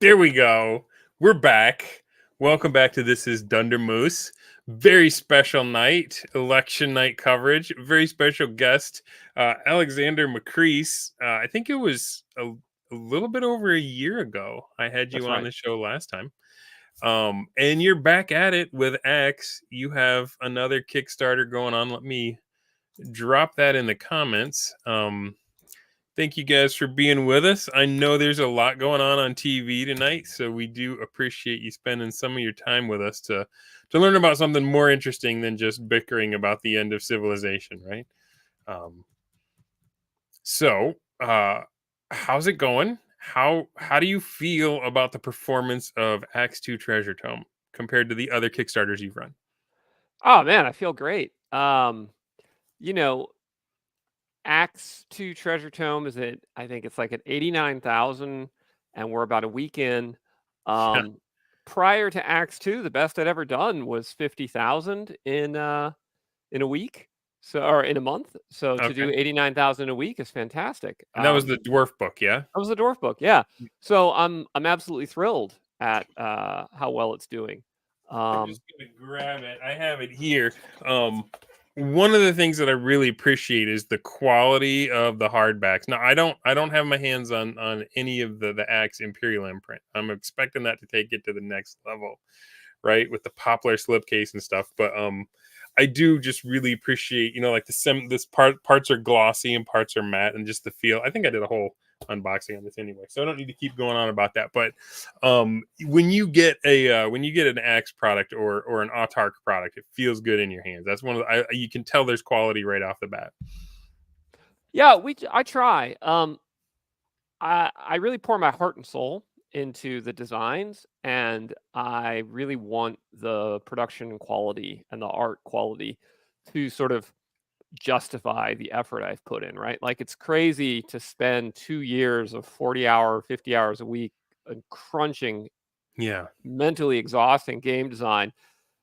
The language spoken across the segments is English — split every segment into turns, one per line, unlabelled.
There we go. We're back. Welcome back to This is Dunder Moose. Very special night, election night coverage. Very special guest, Alexander Macris. I think it was a little bit over a year ago. I had you
That's
on
right.
the show last time. And you're back at it with ACKS. You have another Kickstarter going on. Let me drop that in the comments. Thank you guys for being with us. I know there's a lot going on TV tonight, so we do appreciate you spending some of your time with us to learn about something more interesting than just bickering about the end of civilization, right? Um, so, how's it going? How do you feel about the performance of ACKS II Treasure Tome compared to the other Kickstarters you've run?
Oh man, I feel great. You know, ACKS II Treasure Tome is at I think it's like at 89,000 and we're about a week in.
Yeah.
Um Prior to ACKS II, the best I'd ever done was 50,000 in a week. So or in a month. So to do
Okay.
89,000 a week is fantastic.
And that was the dwarf book, yeah?
That was the dwarf book, yeah. So I'm absolutely thrilled at how well it's doing.
I'm
Um
just gonna grab it. I have it here. Um, One of the things that I really appreciate is the quality of the hardbacks. Now, I don't have my hands on any of the Axe Imperial imprint. I'm expecting that to take it to the next level, right, with the poplar slipcase and stuff. But I do just really appreciate, like this parts are glossy and parts are matte, and just the feel. I think I did a whole unboxing on this anyway, so I don't need to keep going on about that. But when you get an Axe product or an Autark product, it feels good in your hands. That's one of you can tell there's quality right off the bat.
yeah, I try. I really pour my heart and soul into the designs, and I really want the production quality and the art quality to sort of justify the effort I've put in, right? Like it's crazy to spend 2 years of 40-hour, 50 hours a week crunching,
Yeah,
mentally exhausting game design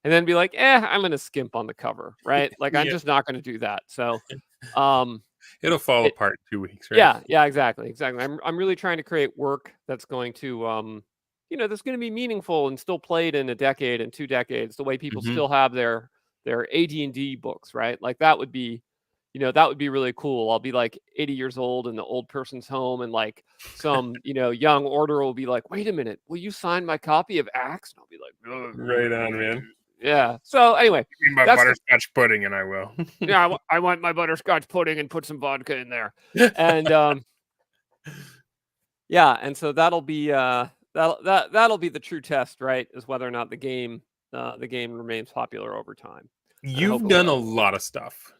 and then be like, I'm going to skimp on the cover, right? Like I'm
yeah,
just not going to do that. So, um,
it'll fall
it,
apart in 2 weeks, right?
yeah, exactly. I'm really trying to create work that's going to, that's going to be meaningful and still played in a decade and 2 decades. The way people
Hmm.
still have their AD&D books, right? Like that would be, that would be really cool. I'll be like 80 years old in the old person's home, and like some, young order will be like, "Wait a minute, will you sign my copy of Axe?" And I'll be
Right on,
like,
man.
"Yeah." So anyway,
Give me my
that's the
butterscotch pudding, and I will.
yeah. I want my butterscotch pudding and put some vodka in there, and yeah, and so that'll be that'll be the true test, right? Is whether or not the game remains popular over time, and I hope
You've
it
done a
will.
lot of stuff.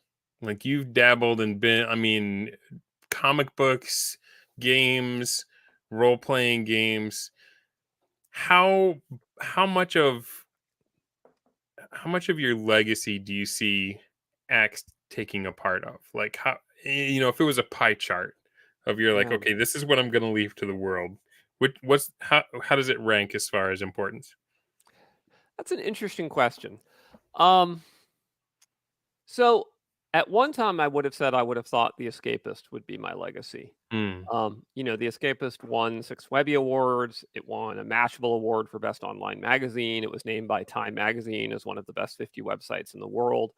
Like you've dabbled and been, I mean, comic books, games, role playing games. How how much of how much of your legacy do you see Axe taking a part of? Like if it was a pie chart of you're like,
Yeah,
okay, this is what I'm going to leave to the world. What's how does it rank as far as importance?
that's an interesting question. Um, so at one time, I would have thought The Escapist would be my legacy.
Mm,
The Escapist won 6 Webby Awards. It won a Mashable Award for Best Online Magazine. It was named by Time Magazine as one of the best 50 websites in the world.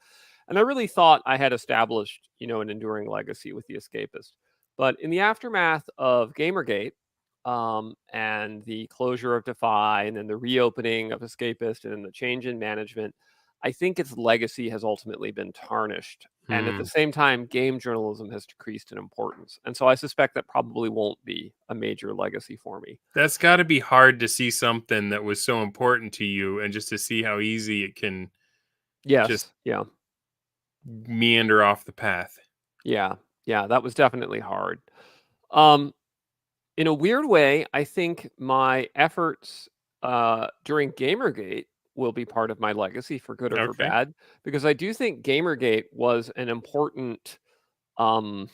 And I really thought I had established, an enduring legacy with The Escapist. But in the aftermath of Gamergate, and the closure of Defy, and then the reopening of Escapist, and then the change in management, I think its legacy has ultimately been tarnished. And at the
mm.
same time, game journalism has decreased in importance. And so I suspect that probably won't be a major legacy for me.
That's got to be hard to see something that was so important to you and just to see how easy it can just
Yes. Yeah.
meander off the path.
Yeah. Yeah. That was definitely hard. Um, in a weird way, I think my efforts during Gamergate will be part of my legacy for good or for
Okay.
bad, because I do think Gamergate was an important um,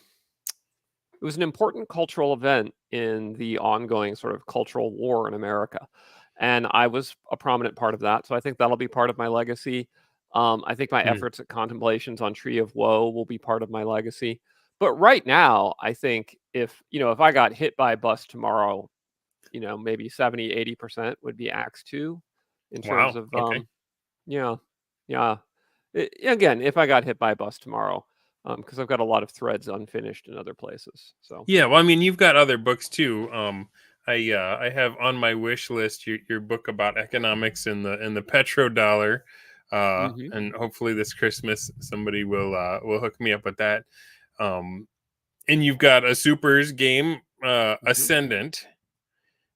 it was an important cultural event in the ongoing sort of cultural war in America. And I was a prominent part of that. So I think that'll be part of my legacy. I think my
Hmm.
efforts at contemplations on Tree of Woe will be part of my legacy. But right now, I think if I got hit by a bus tomorrow, maybe 70-80% would be ACKS II in terms
Wow.
of
Okay.
yeah, yeah. Again, if I got hit by a bus tomorrow, because I've got a lot of threads unfinished in other places. So
Yeah, well, I mean, you've got other books too. I have on my wish list your book about economics and the petrodollar.
hmm
And hopefully this Christmas somebody will hook me up with that. Um, and you've got a supers game,
hmm
Ascendant,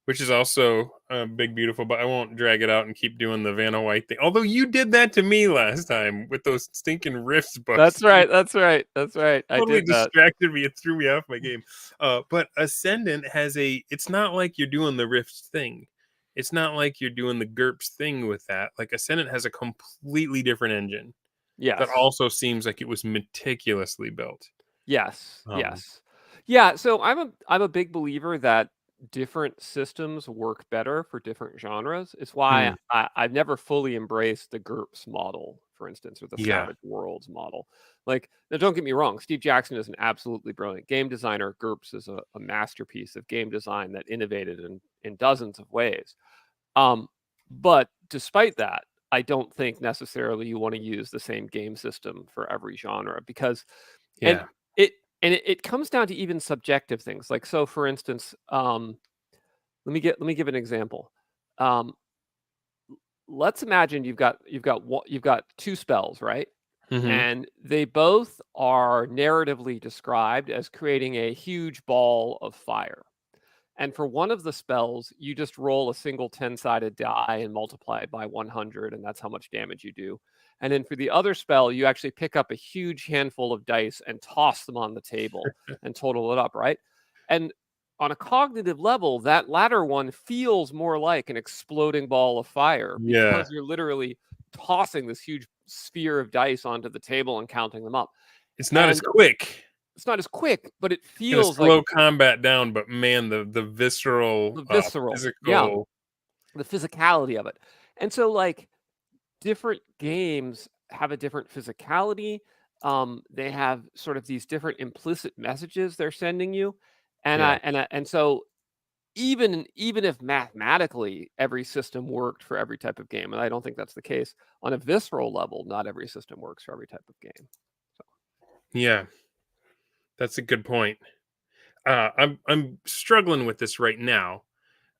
which is also a big beautiful, but I won't drag it out and keep doing the Vanna White thing. Although you did that to me last time with those stinking Rifts books.
That's right. That's right. That's right. I
Totally
did that.
distracted me. It threw me off my game. But Ascendant has it's not like you're doing the Rifts thing. It's not like you're doing the GURPS thing with that. Like Ascendant has a completely different engine that
Yes.
also seems like it was meticulously built.
Yes,
Um,
yes. Yeah, so I'm a big believer that different systems work better for different genres. It's why
hmm,
I've never fully embraced the GURPS model, for instance, or the
yeah,
Savage Worlds model. Like, now don't get me wrong, Steve Jackson is an absolutely brilliant game designer. GURPS is a masterpiece of game design that innovated in dozens of ways. Um, but despite that, I don't think necessarily you want to use the same game system for every genre because and
yeah.
it it comes down to even subjective things. Like, so for instance, let me give an example. Um, let's imagine you've got two spells, right?
Hmm.
And they both are narratively described as creating a huge ball of fire. And for one of the spells, you just roll a single 10-sided die and multiply it by 100, and that's how much damage you do. And then for the other spell, you actually pick up a huge handful of dice and toss them on the table and total it up, right? And on a cognitive level, that latter one feels more like an exploding ball of fire
Yeah.
because you're literally tossing this huge sphere of dice onto the table and counting them up.
It's not as
And
quick.
it's not as quick, but it
It's gonna
feels like
slow combat down, but man, the visceral,
the visceral. Yeah,
physical.
the physicality of it. And so, like, different games have a different physicality. They have sort of these different implicit messages they're sending you.
Yeah.
And so even if mathematically every system worked for every type of game, and I don't think that's the case, on a visceral level, not every system works for every type of game. So
Yeah. That's a good point. I'm struggling with this right now.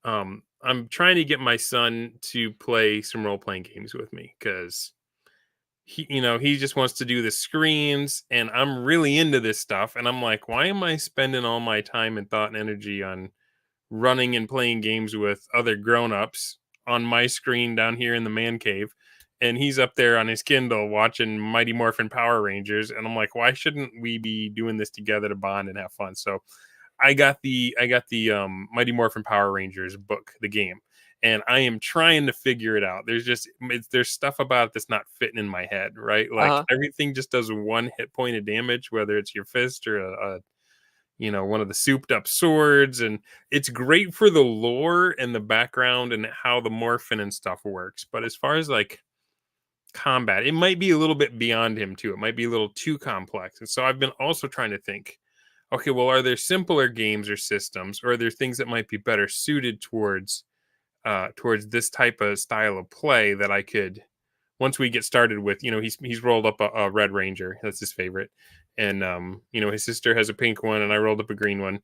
I'm trying to get my son to play some role playing games with me because he just wants to do the screens, and I'm really into this stuff. And I'm like, why am I spending all my time and thought and energy on running and playing games with other grown-ups on my screen down here in the man cave, and he's up there on his Kindle watching Mighty Morphin Power Rangers, and I'm like, why shouldn't we be doing this together to bond and have fun? So I got the Mighty Morphin Power Rangers book, the game, and I am trying to figure it out. There's stuff about it that's not fitting in my head, right? Like
uh-huh.
everything just does one hit point of damage, whether it's your fist or one of the souped up swords, and it's great for the lore and the background and how the morphin and stuff works. But as far as like combat, it might be a little bit beyond him too. It might be a little too complex. And so I've been also trying to think, okay, well, are there simpler games or systems, or are there things that might be better suited towards this type of style of play that I could, once we get started with, he's rolled up a Red Ranger. That's his favorite. And his sister has a pink one, and I rolled up a green one.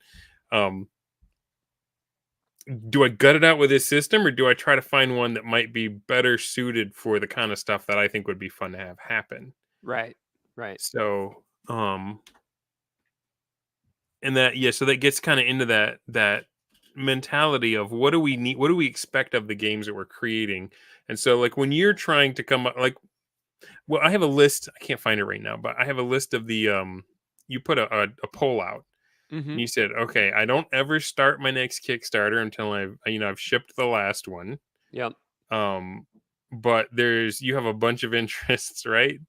Um, do I gut it out with his system, or do I try to find one that might be better suited for the kind of stuff that I think would be fun to have happen?
Right. Right.
So, and that, yeah, so that gets kind of into that mentality of what do we need, what do we expect of the games that we're creating. And so, like, when you're trying to come up, like, well, I have a list, I can't find it right now, but I have a list of the you put a poll out,
hmm
and you said, okay, I don't ever start my next Kickstarter until I've shipped the last one.
Yep.
um but you have a bunch of interests, right?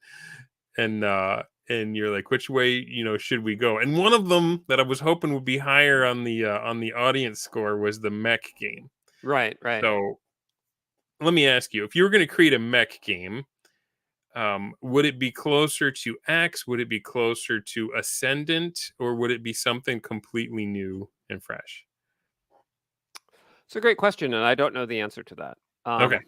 And you're like, which way should we go? And one of them that I was hoping would be higher on the audience score was the Mech game.
Right. Right.
So let me ask you, if you were going to create a Mech game, would it be closer to Axe? Would it be closer to Ascendant? Or would it be something completely new and fresh?
It's a great question, and I don't know the answer to that.
Okay.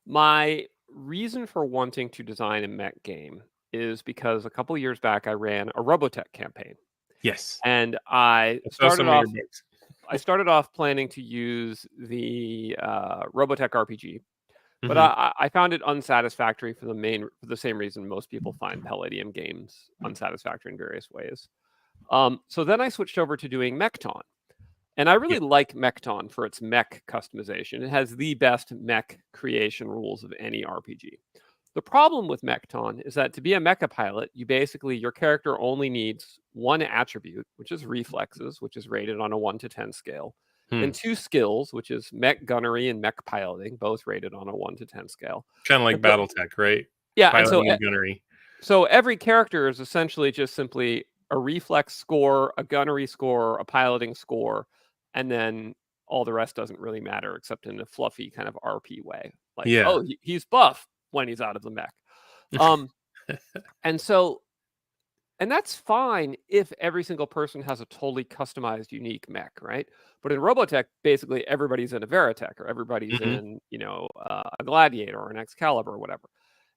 My reason for wanting to design a mech game is because a couple years back I ran a Robotech campaign,
Yes.
and
I saw some of your books.
I started off planning to use the Robotech RPG, but
Hmm.
I found it unsatisfactory for the same reason most people find Palladium games unsatisfactory in various ways. So then I switched over to doing Mechton. And I
Yeah.
really like Mechton for its mech customization. It has the best mech creation rules of any RPG. The problem with Mechton is that to be a mecha pilot, your character only needs one attribute, which is reflexes, which is rated on a 1 to 10 scale,
Hmm.
and two skills, which is mech gunnery and mech piloting, both rated on a 1 to 10 scale.
Kind of like
And so,
BattleTech, right?
yeah, and so
Piloting and gunnery.
so every character is essentially just simply a reflex score, a gunnery score, a piloting score, and then all the rest doesn't really matter except in a fluffy kind of RP way. Like,
Yeah.
oh, he's buff when he's out of the mech. Um, and so, and that's fine if every single person has a totally customized, unique mech, right? But in Robotech, basically everybody's in a Veritech or everybody's
Hmm.
in, a Gladiator or an Excalibur or whatever.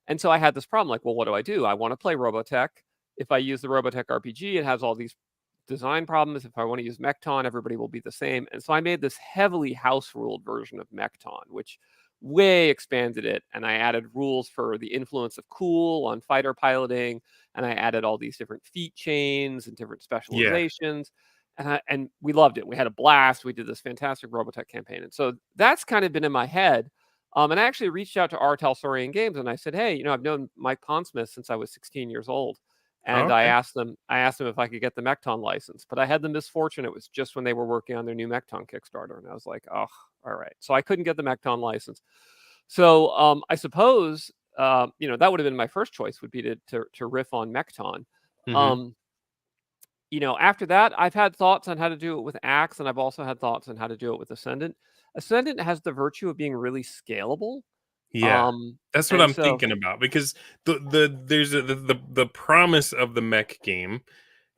And so I had this problem like, well, what do? I want to play Robotech. If I use the Robotech RPG, it has all these design problems. If I want to use Mechton, everybody will be the same. And so I made this heavily house ruled version of Mechton, which way expanded it. And I added rules for the influence of cool on fighter piloting. And I added all these different feat chains and different
Yeah.
specializations. And we loved it. We had a blast. We did this fantastic Robotech campaign. And so that's kind of been in my head. And I actually reached out to Talsorian Games and I said, hey, I've known Mike Pondsmith since I was 16 years old. And
Okay.
I asked them if I could get the Mechton license, but I had the misfortune. It was just when they were working on their new Mechton Kickstarter. And I was like, oh, all right. So I couldn't get the Mechton license. So I suppose, that would have been my first choice would be to riff on Mechton.
Hmm.
Um, After that, I've had thoughts on how to do it with ACKS, and I've also had thoughts on how to do it with Ascendant. Ascendant has the virtue of being really scalable.
Yeah.
Um,
That's what
and
I'm
so
thinking about because the promise of the mech game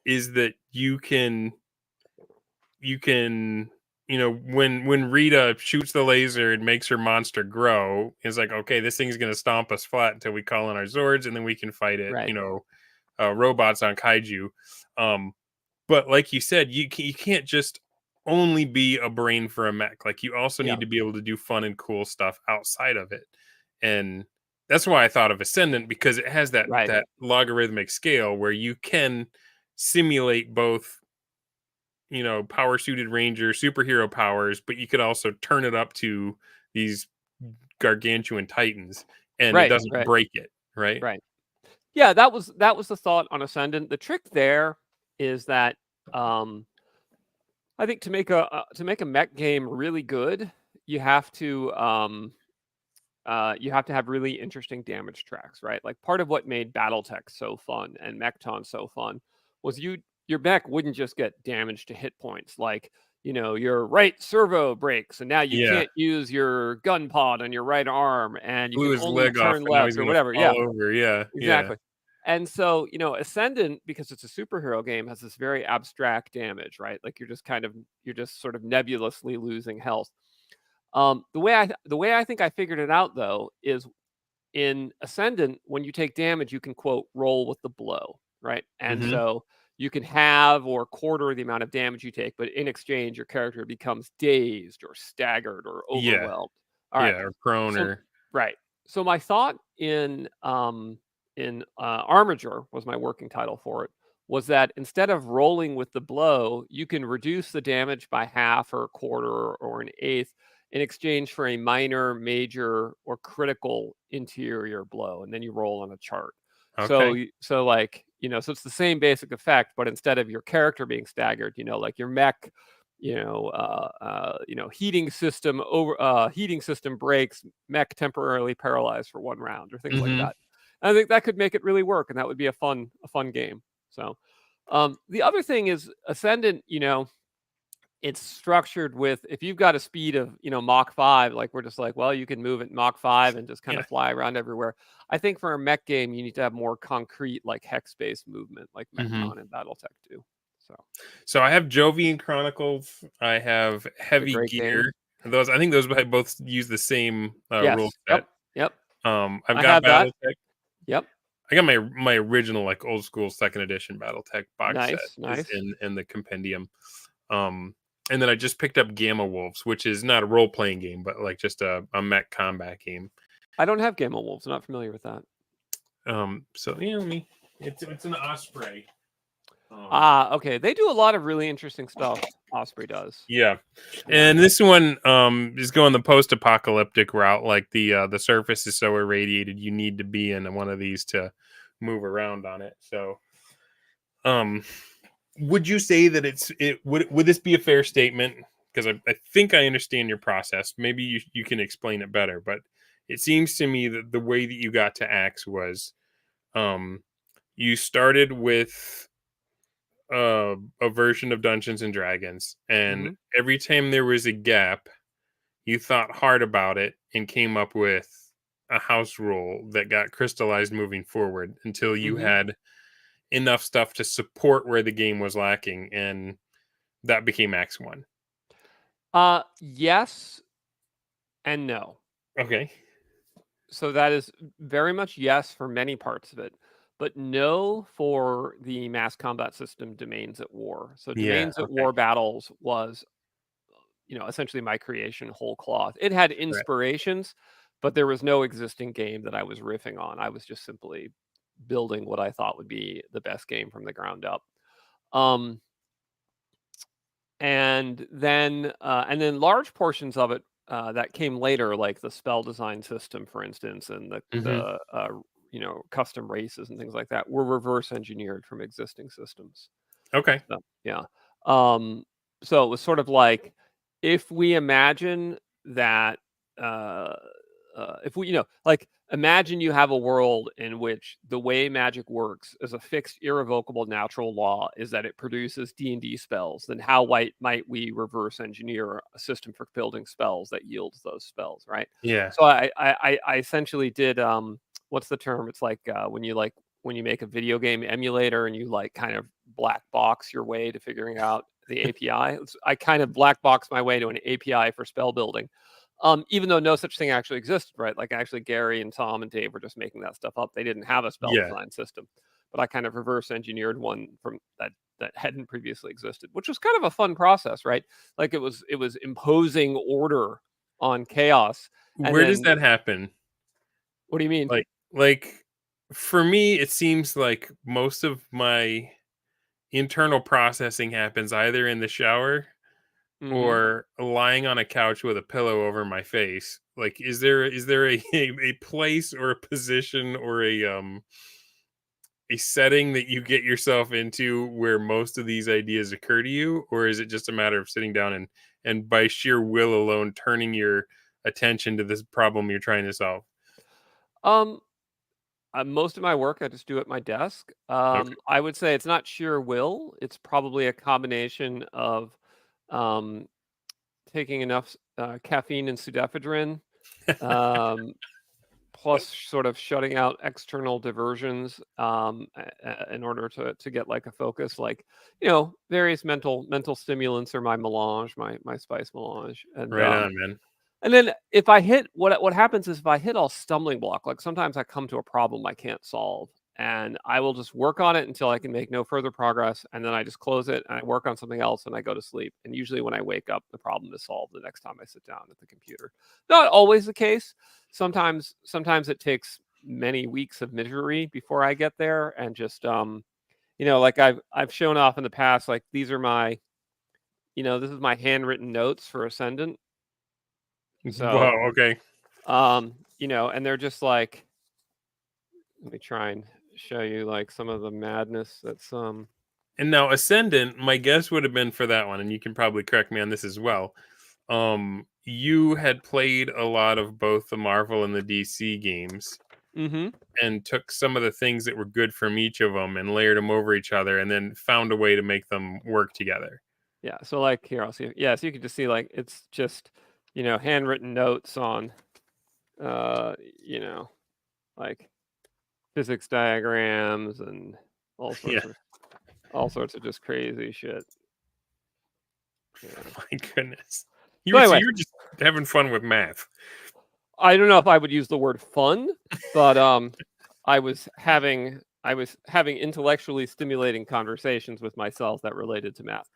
is that you can when Rita shoots the laser and makes her monster grow, it's like, okay, this thing's gonna stomp us flat until we call in our Zords, and then we can fight it,
right,
robots on kaiju. um but like you said, you can't just only be a brain for a mech. Like, you also
yeah,
need to be able to do fun and cool stuff outside of it. And that's why I thought of Ascendant, because it has that
right,
that logarithmic scale where you can simulate both, power suited ranger superhero powers, but you could also turn it up to these gargantuan titans, and it
right,
doesn't
right,
break it, right?
right. Yeah, that was the thought on Ascendant. The trick there is that um, I think to make a mech game really good, you have to have really interesting damage tracks, right? Like part of what made BattleTech so fun and Mechton so fun was your mech wouldn't just get damage to hit points, like your right servo breaks and now you
Yeah.
can't use your gun pod on your right arm and you
Blew
can
his
only
leg off,
turn
and now he's
left or
gonna
whatever. Yeah,
fall over. Yeah, yeah.
exactly. And so, Ascendant, because it's a superhero game, has this very abstract damage, right? Like you're just sort of nebulously losing health. The way I think I figured it out though is in Ascendant, when you take damage, you can quote roll with the blow, right? And
Mhm.
so you can have or quarter the amount of damage you take, but in exchange, your character becomes dazed or staggered or
Yeah,
overwhelmed. All right.
yeah, or prone,
So
or
right. So my thought in Armiger was my working title for it, was that instead of rolling with the blow, you can reduce the damage by half or a quarter or an eighth in exchange for a minor, major, or critical interior blow, and then you roll on a chart. So,
okay.
so it's the same basic effect, but instead of your character being staggered, like your mech, heating system breaks, mech temporarily paralyzed for 1 round, or things like
Mhm.
that. I think that could make it really work, and that would be a fun game. So, the other thing is Ascendant. It's structured with if you've got a speed of Mach 5, like we're just like, well, you can move at Mach 5 and just kind
Yeah.
of fly around everywhere. I think for a mech game, you need to have more concrete, like hex-based movement, like
Mhm.
Mechton and BattleTech do. So
So I have Jovian Chronicles, I have
it's a
Heavy
great game.
Gear, Those, I think those both use the same rule
Yes.
set.
Yep.
I've
I
got
have that.
BattleTech.
Yep.
I got my original like old school second edition BattleTech box set is
Nice.
in the compendium. And then I just picked up Gamma Wolves, which is not a role playing game, but like just a mech combat game.
I don't have Gamma Wolves. I'm not familiar with that.
So yeah, it's an Osprey.
Okay. They do a lot of really interesting stuff. Osprey does.
Yeah, and this one is going the post-apocalyptic route. Like the surface is so irradiated, you need to be in one of these to move around on it. So, would you say that would this be a fair statement? Because I think I understand your process. Maybe you can explain it better, but it seems to me that the way that you got to ACKS was, you started with a version of Dungeons and Dragons, and
Mm-hmm.
every time there was a gap, you thought hard about it and came up with a house rule that got crystallized moving forward until you
Mm-hmm.
had enough stuff to support where the game was lacking, and that became ACKS 1.
Yes and no.
Okay.
So that is very much yes for many parts of it, but no for the mass combat system Domains at War. So
Yeah.
Domains at
Okay.
War Battles was, essentially my creation whole cloth. It had
Right.
inspirations, but there was no existing game that I was riffing on. I was just simply building what I thought would be the best game from the ground up. Um, and then large portions of it that came later, like the spell design system, for instance, and
Hmm.
custom races and things like that, were reverse engineered from existing systems.
Okay.
So, yeah. Um, so it was sort of like, if we imagine that, uh, if we, like, imagine you have a world in which the way magic works is a fixed, irrevocable natural law is that it produces D&D spells, then how might we reverse engineer a system for building spells that yields those spells, right?
Yeah.
So I essentially did, what's the term? It's like, when you make a video game emulator and you like kind of black box your way to figuring out the API. I kind of black box my way to an API for spell building. Even though no such thing actually existed, right? Like, actually Gary and Tom and Dave were just making that stuff up. They didn't have a spell
Yeah.
design system, but I kind of reverse engineered one from that hadn't previously existed, which was kind of a fun process, right? Like, it was imposing order on chaos. And
Where does
then,
that happen?
what do you mean?
Like for me, it seems like most of my internal processing happens either in the shower
Hmm.
or lying on a couch with a pillow over my face. Like, is there a place or a position or a setting that you get yourself into where most of these ideas occur to you, or is it just a matter of sitting down and by sheer will alone turning your attention to this problem you're trying to solve?
Um, Most of my work I just do at my desk.
Okay.
I would say it's not sheer will. It's probably a combination of um, taking enough caffeine and pseudoephedrine, um, plus sort of shutting out external diversions, in order to get like a focus, like, various mental stimulants, or my melange, my spice melange,
Right on, man.
and then if I hit what happens is, if I hit a stumbling block, like sometimes I come to a problem I can't solve, and I will just work on it until I can make no further progress, and then I just close it and I work on something else and I go to sleep. And usually when I wake up, the problem is solved the next time I sit down at the computer. Not always the case. Sometimes it takes many weeks of misery before I get there, and just like I've shown off in the past, like, these are my, this is my handwritten notes for Ascendant. So,
Wow. Okay.
and they're just like, let me try and show you like some of the madness that's
And now Ascendant, my guess would have been for that one, and you can probably correct me on this as well. You had played a lot of both the Marvel and the DC games
mm-hmm.
and took some of the things that were good from each of them and layered them over each other and then found a way to make them work together.
Yeah, so like, here, I'll see. Yeah, so you can just see, like, it's just, handwritten notes on uh, you know, like physics diagrams and all
Yeah.
sorts of all sorts of just crazy shit. Yeah.
My goodness.
So
So
anyway,
you were just having fun with math.
I don't know if I would use the word fun, but I was having intellectually stimulating conversations with myself that related to math.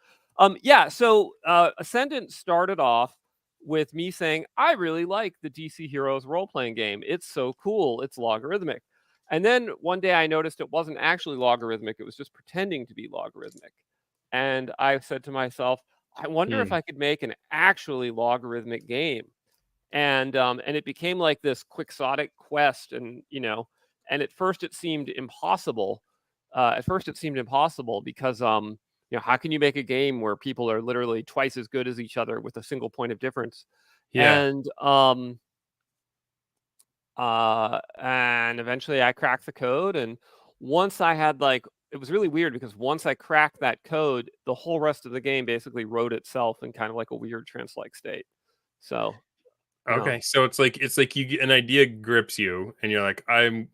Yeah, so Ascendant started off with me saying, I really like the DC Heroes role-playing game. It's so cool. It's logarithmic. And then one day I noticed it wasn't actually logarithmic. It was just pretending to be logarithmic. And I said to myself, I wonder if
Hmm.
I could make an actually logarithmic game. And it became like this quixotic quest, and at first it seemed impossible. Because how can you make a game where people are literally twice as good as each other with a single point of difference?
Yeah.
And eventually I cracked the code, and once I had like it was really weird because once I cracked that code, the whole rest of the game basically wrote itself in kind of like a weird trance-like state. So, yeah.
Okay. So it's like you get an idea grips you, and you're like, I'm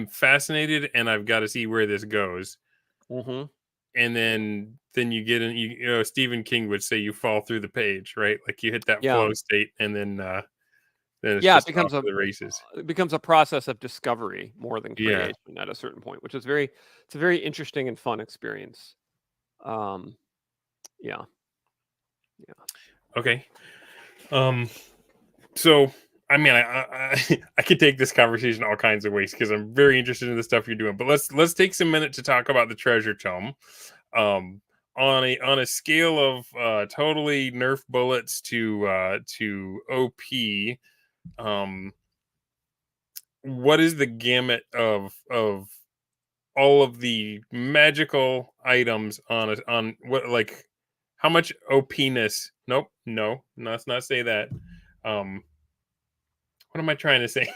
fascinated, and I've got to see where this goes.
Mhm.
And then you get in. Stephen King would say you fall through the page, right? Like you hit that
Yeah.
flow state, and then it's
Yeah,
just off to the races.
it becomes a process of discovery more than
Yeah.
creation at a certain point, which is it's a very interesting and fun experience. Um, yeah, yeah.
Okay. Um. So, I mean, I could take this conversation all kinds of ways because I'm very interested in the stuff you're doing. But let's take some minute to talk about the treasure tome. Um, on a scale of totally nerf bullets to OP, um, what is the gamut of all of the magical items on what, like, how much OPness? Nope, no, let's not say that. Um, what am I trying to say?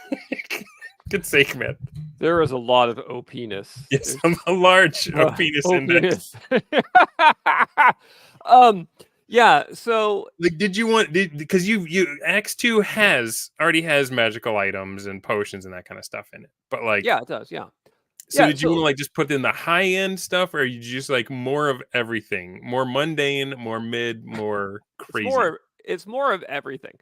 Good sake, man.
There is a lot of OPness.
Yes,
There's
a large OPness index.
OPness. um, yeah. So
Like, did you want because you Axe 2 already has magical items and potions and that kind of stuff in it. But like,
yeah, it does. Yeah,
so
yeah.
did you want to
So
like just put in the high end stuff, or you just like more of everything, more mundane, more mid, more
it's
crazy,
more it's more of everything.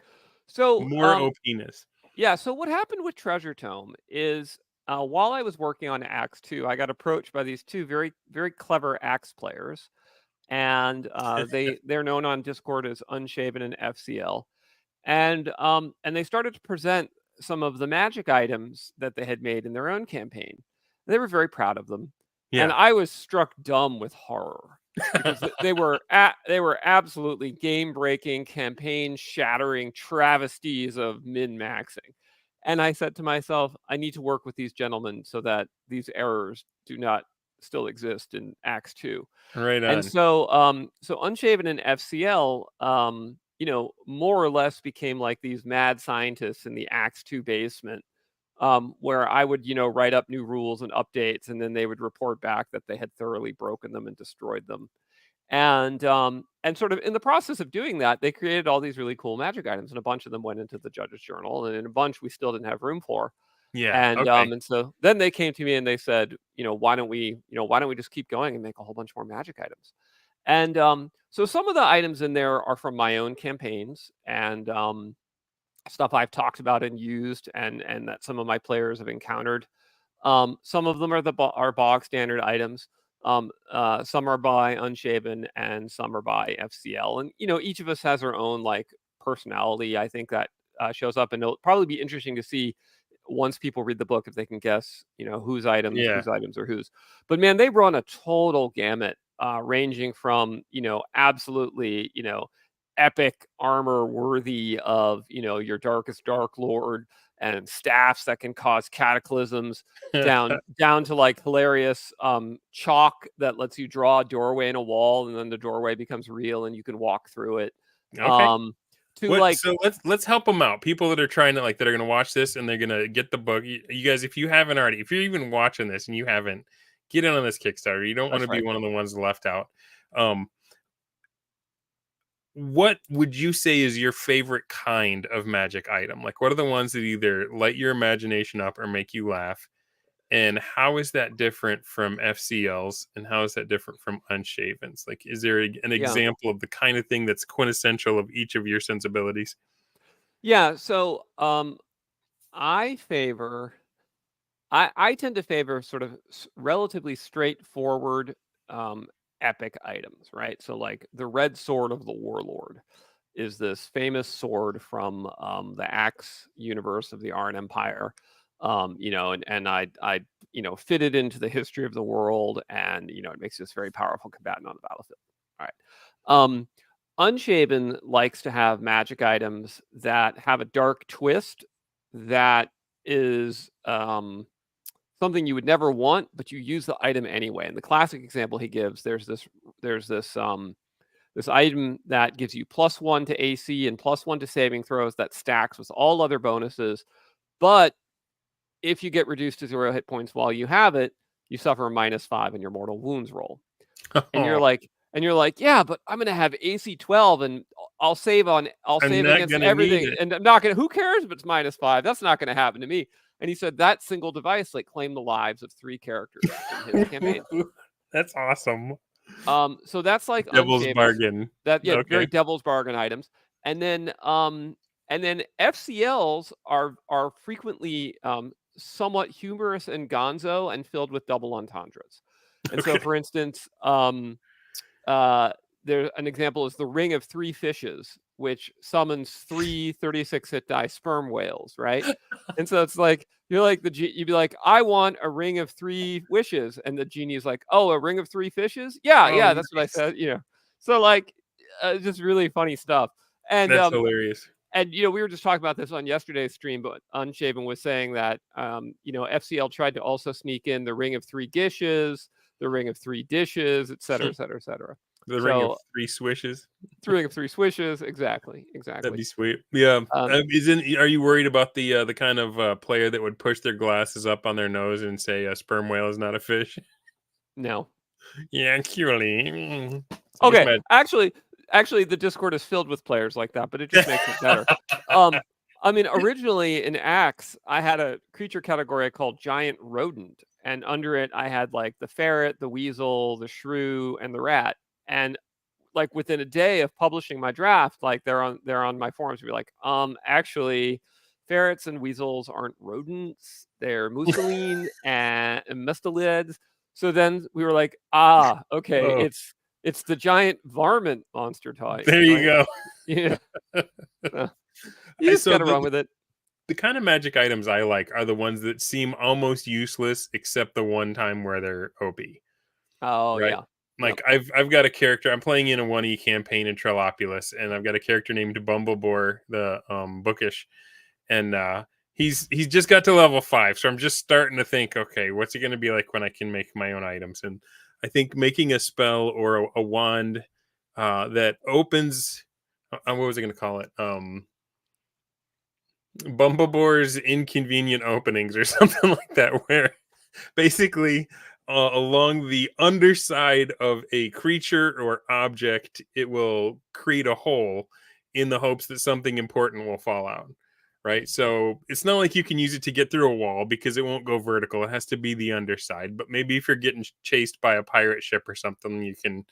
So
more OPness?
yeah. So what happened with Treasure Tome is while I was working on Axe 2, I got approached by these two very, very clever Axe players. And they're known on Discord as Unshaven and FCL. And they started to present some of the magic items that they had made in their own campaign. They were very proud of them. And
Yeah.
I was struck dumb with horror because they were absolutely game-breaking, campaign-shattering travesties of min-maxing. And I said to myself, I need to work with these gentlemen so that these errors do not still exist in Acts 2.
Right
And
on.
so Unshaven and FCL, more or less became like these mad scientists in the Acts 2 basement, where I would, write up new rules and updates, and then they would report back that they had thoroughly broken them and destroyed them. And sort of in the process of doing that, they created all these really cool magic items, and a bunch of them went into the judge's journal, and in a bunch we still didn't have room for.
Yeah.
And
Okay.
and so then they came to me and they said, why don't we just keep going and make a whole bunch more magic items? And so some of the items in there are from my own campaigns and stuff I've talked about and used and that some of my players have encountered. Some of them are are bog standard items. Some are by Unshaven and some are by FCL. And each of us has our own like personality. I think that shows up, and it'll probably be interesting to see once people read the book if they can guess,
Yeah.
whose items are whose. But man, they run a total gamut, ranging from absolutely epic armor worthy of your darkest dark lord and staffs that can cause cataclysms down to like hilarious chalk that lets you draw a doorway in a wall and then the doorway becomes real and you can walk through it.
Okay.
um to
What?
like
So let's help them out. People that are trying to that are going to watch this and they're going to get the book. You guys, if you haven't already, if you're even watching this and you haven't, get in on this Kickstarter. You don't want to
That's
be
right.
one of the ones left out. Um, what would you say is your favorite kind of magic item? Like, what are the ones that either light your imagination up or make you laugh? And how is that different from FCLs? And how is that different from Unshavens? Like, is there an
Yeah.
example of the kind of thing that's quintessential of each of your sensibilities?
Yeah, so I favor I tend to favor sort of relatively straightforward epic items, right? So like the red sword of the warlord is this famous sword from the Axe universe of the Arn Empire. And I fit it into the history of the world, and it makes this very powerful combatant on the battlefield. All right. Um, Unshaven likes to have magic items that have a dark twist that is something you would never want, but you use the item anyway. And the classic example he gives, there's this item that gives you +1 to AC and +1 to saving throws that stacks with all other bonuses. But if you get reduced to 0 hit points while you have it, you suffer a -5 in your mortal wounds roll. And you're
Oh,
like, yeah, but I'm gonna have AC 12 and I'll save
I'm not
against
gonna need
everything.
it.
And I'm not gonna, who cares if it's -5? That's not gonna happen to me. And he said that single device like claimed the lives of 3 characters in his campaign.
That's awesome.
So that's like
Devil's
Unshaven's
bargain.
that, yeah, very
Okay.
devil's bargain items. And then FCLs are frequently somewhat humorous and gonzo and filled with double entendres. And so
Okay.
for instance, there an example is the Ring of Three Fishes, which summons 3 36-hit die sperm whales, right? And so it's like you'd be like, I want a ring of 3 wishes, and the genie's like, oh, a ring of 3 fishes? Yeah,
Oh,
yeah, that's what I
nice.
said. So like, just really funny stuff. And
That's hilarious.
we were just talking about this on yesterday's stream, but Unshaven was saying that FCL tried to also sneak in the Ring of 3 Gishes, the Ring of 3 Dishes, et cetera, et cetera, et cetera.
The ring of
So
3 swishes.
the Ring of 3 Swishes, exactly,
That'd
exactly.
be sweet. Yeah.
Um,
Are you worried about the kind of player that would push their glasses up on their nose and say a sperm whale is not a fish?
no.
Yeah, curly. I guess
Okay,
Matt.
actually, the Discord is filled with players like that, but it just makes it better. Um, I mean, originally in ACKS, I had a creature category called Giant Rodent, and under it, I had like the ferret, the weasel, the shrew, and the rat. And like within a day of publishing my draft, like they're on my forums, be like, actually, ferrets and weasels aren't rodents; they're museline and mustelids. So then we were like, okay,
Oh,
it's the giant varmint monster type,
there you
right?
go.
Yeah, so you just
So
gotta run with it.
the kind of magic items I like are the ones that seem almost useless, except the one time where they're OP.
Oh
Right.
yeah, yep.
Like I've got a character. I'm playing in a 1E campaign in Trelopulus, and I've got a character named Bumblebore, the bookish, and he's just got to level 5. So I'm just starting to think, okay, what's it going to be like when I can make my own items? And I think making a spell or a wand that opens. What was I going to call it? Bumblebore's inconvenient openings or something like that, where basically along the underside of a creature or object, it will create a hole in the hopes that something important will fall out. Right. So it's not like you can use it to get through a wall because it won't go vertical. It has to be the underside. But maybe if you're getting chased by a pirate ship or something, you can,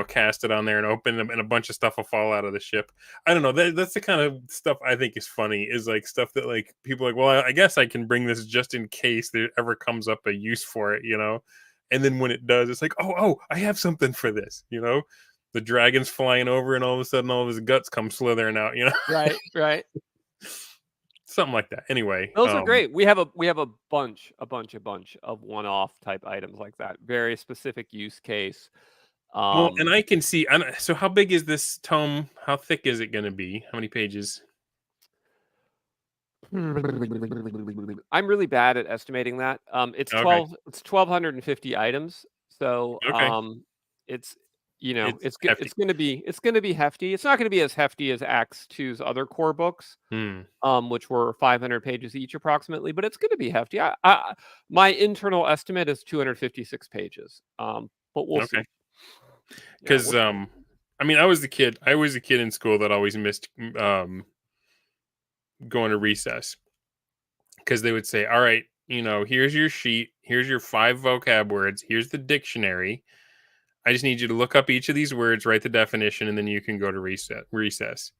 cast it on there and open them and a bunch of stuff will fall out of the ship. I don't know. That's the kind of stuff I think is funny, is like stuff that like people are like, well, I guess I can bring this just in case there ever comes up a use for it. And then when it does, it's like, oh, I have something for this. The dragon's flying over and all of a sudden all of his guts come slithering out.
Right, right.
Something like that. Anyway,
Those are great. We have a bunch of one-off type items like that. Very specific use case.
well, and
Um,
I can see. So, how big is this tome? How thick is it going to be? How many pages?
I'm really bad at estimating that. It's
Okay,
1,250 items. So,
okay,
it's
it's
it's
hefty.
it's gonna be hefty. It's not gonna be as hefty as Acts II's other core books,
Hmm.
which were 500 pages each approximately, but it's gonna be hefty. My internal estimate is 256 pages. But we'll
Okay.
see. Yeah,
Because I mean, I was the kid. I was a kid in school that always missed going to recess because they would say, "All right, here's your sheet. Here's your 5 vocab words. Here's the dictionary. I just need you to look up each of these words, write the definition, and then you can go to recess."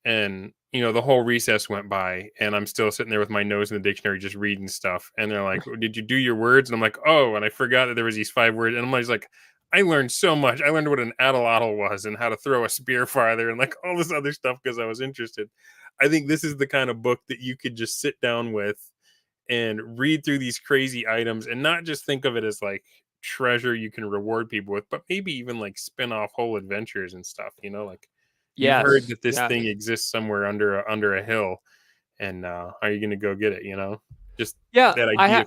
and the whole recess went by, and I'm still sitting there with my nose in the dictionary just reading stuff, and they're like, "Did you do your words?" And I'm like, "Oh," and I forgot that there was these 5 words, and I'm always like, I learned so much. I learned what an atlatl was and how to throw a spear farther and like all this other stuff because I was interested. I think this is the kind of book that you could just sit down with and read through these crazy items and not just think of it as like treasure you can reward people with, but maybe even like spin off whole adventures and stuff, like you've heard
Yes,
that this
yes.
thing exists somewhere under a hill, and are you going to go get it, just
Yeah,
that idea.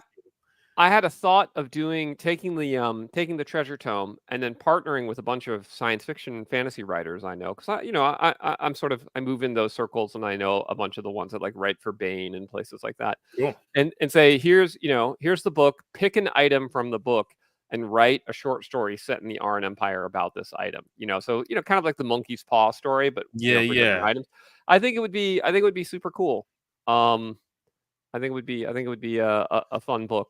I had a thought of taking the treasure tome and then partnering with a bunch of science fiction and fantasy writers I know, because I move in those circles, and I know a bunch of the ones that like write for Bain and places like that,
Cool.
and say, here's the book, pick an item from the book and write a short story set in the Arn Empire about this item. So kind of like the monkey's paw story, but for different
Yeah.
items. I think it would be super cool. I think it would be a fun book.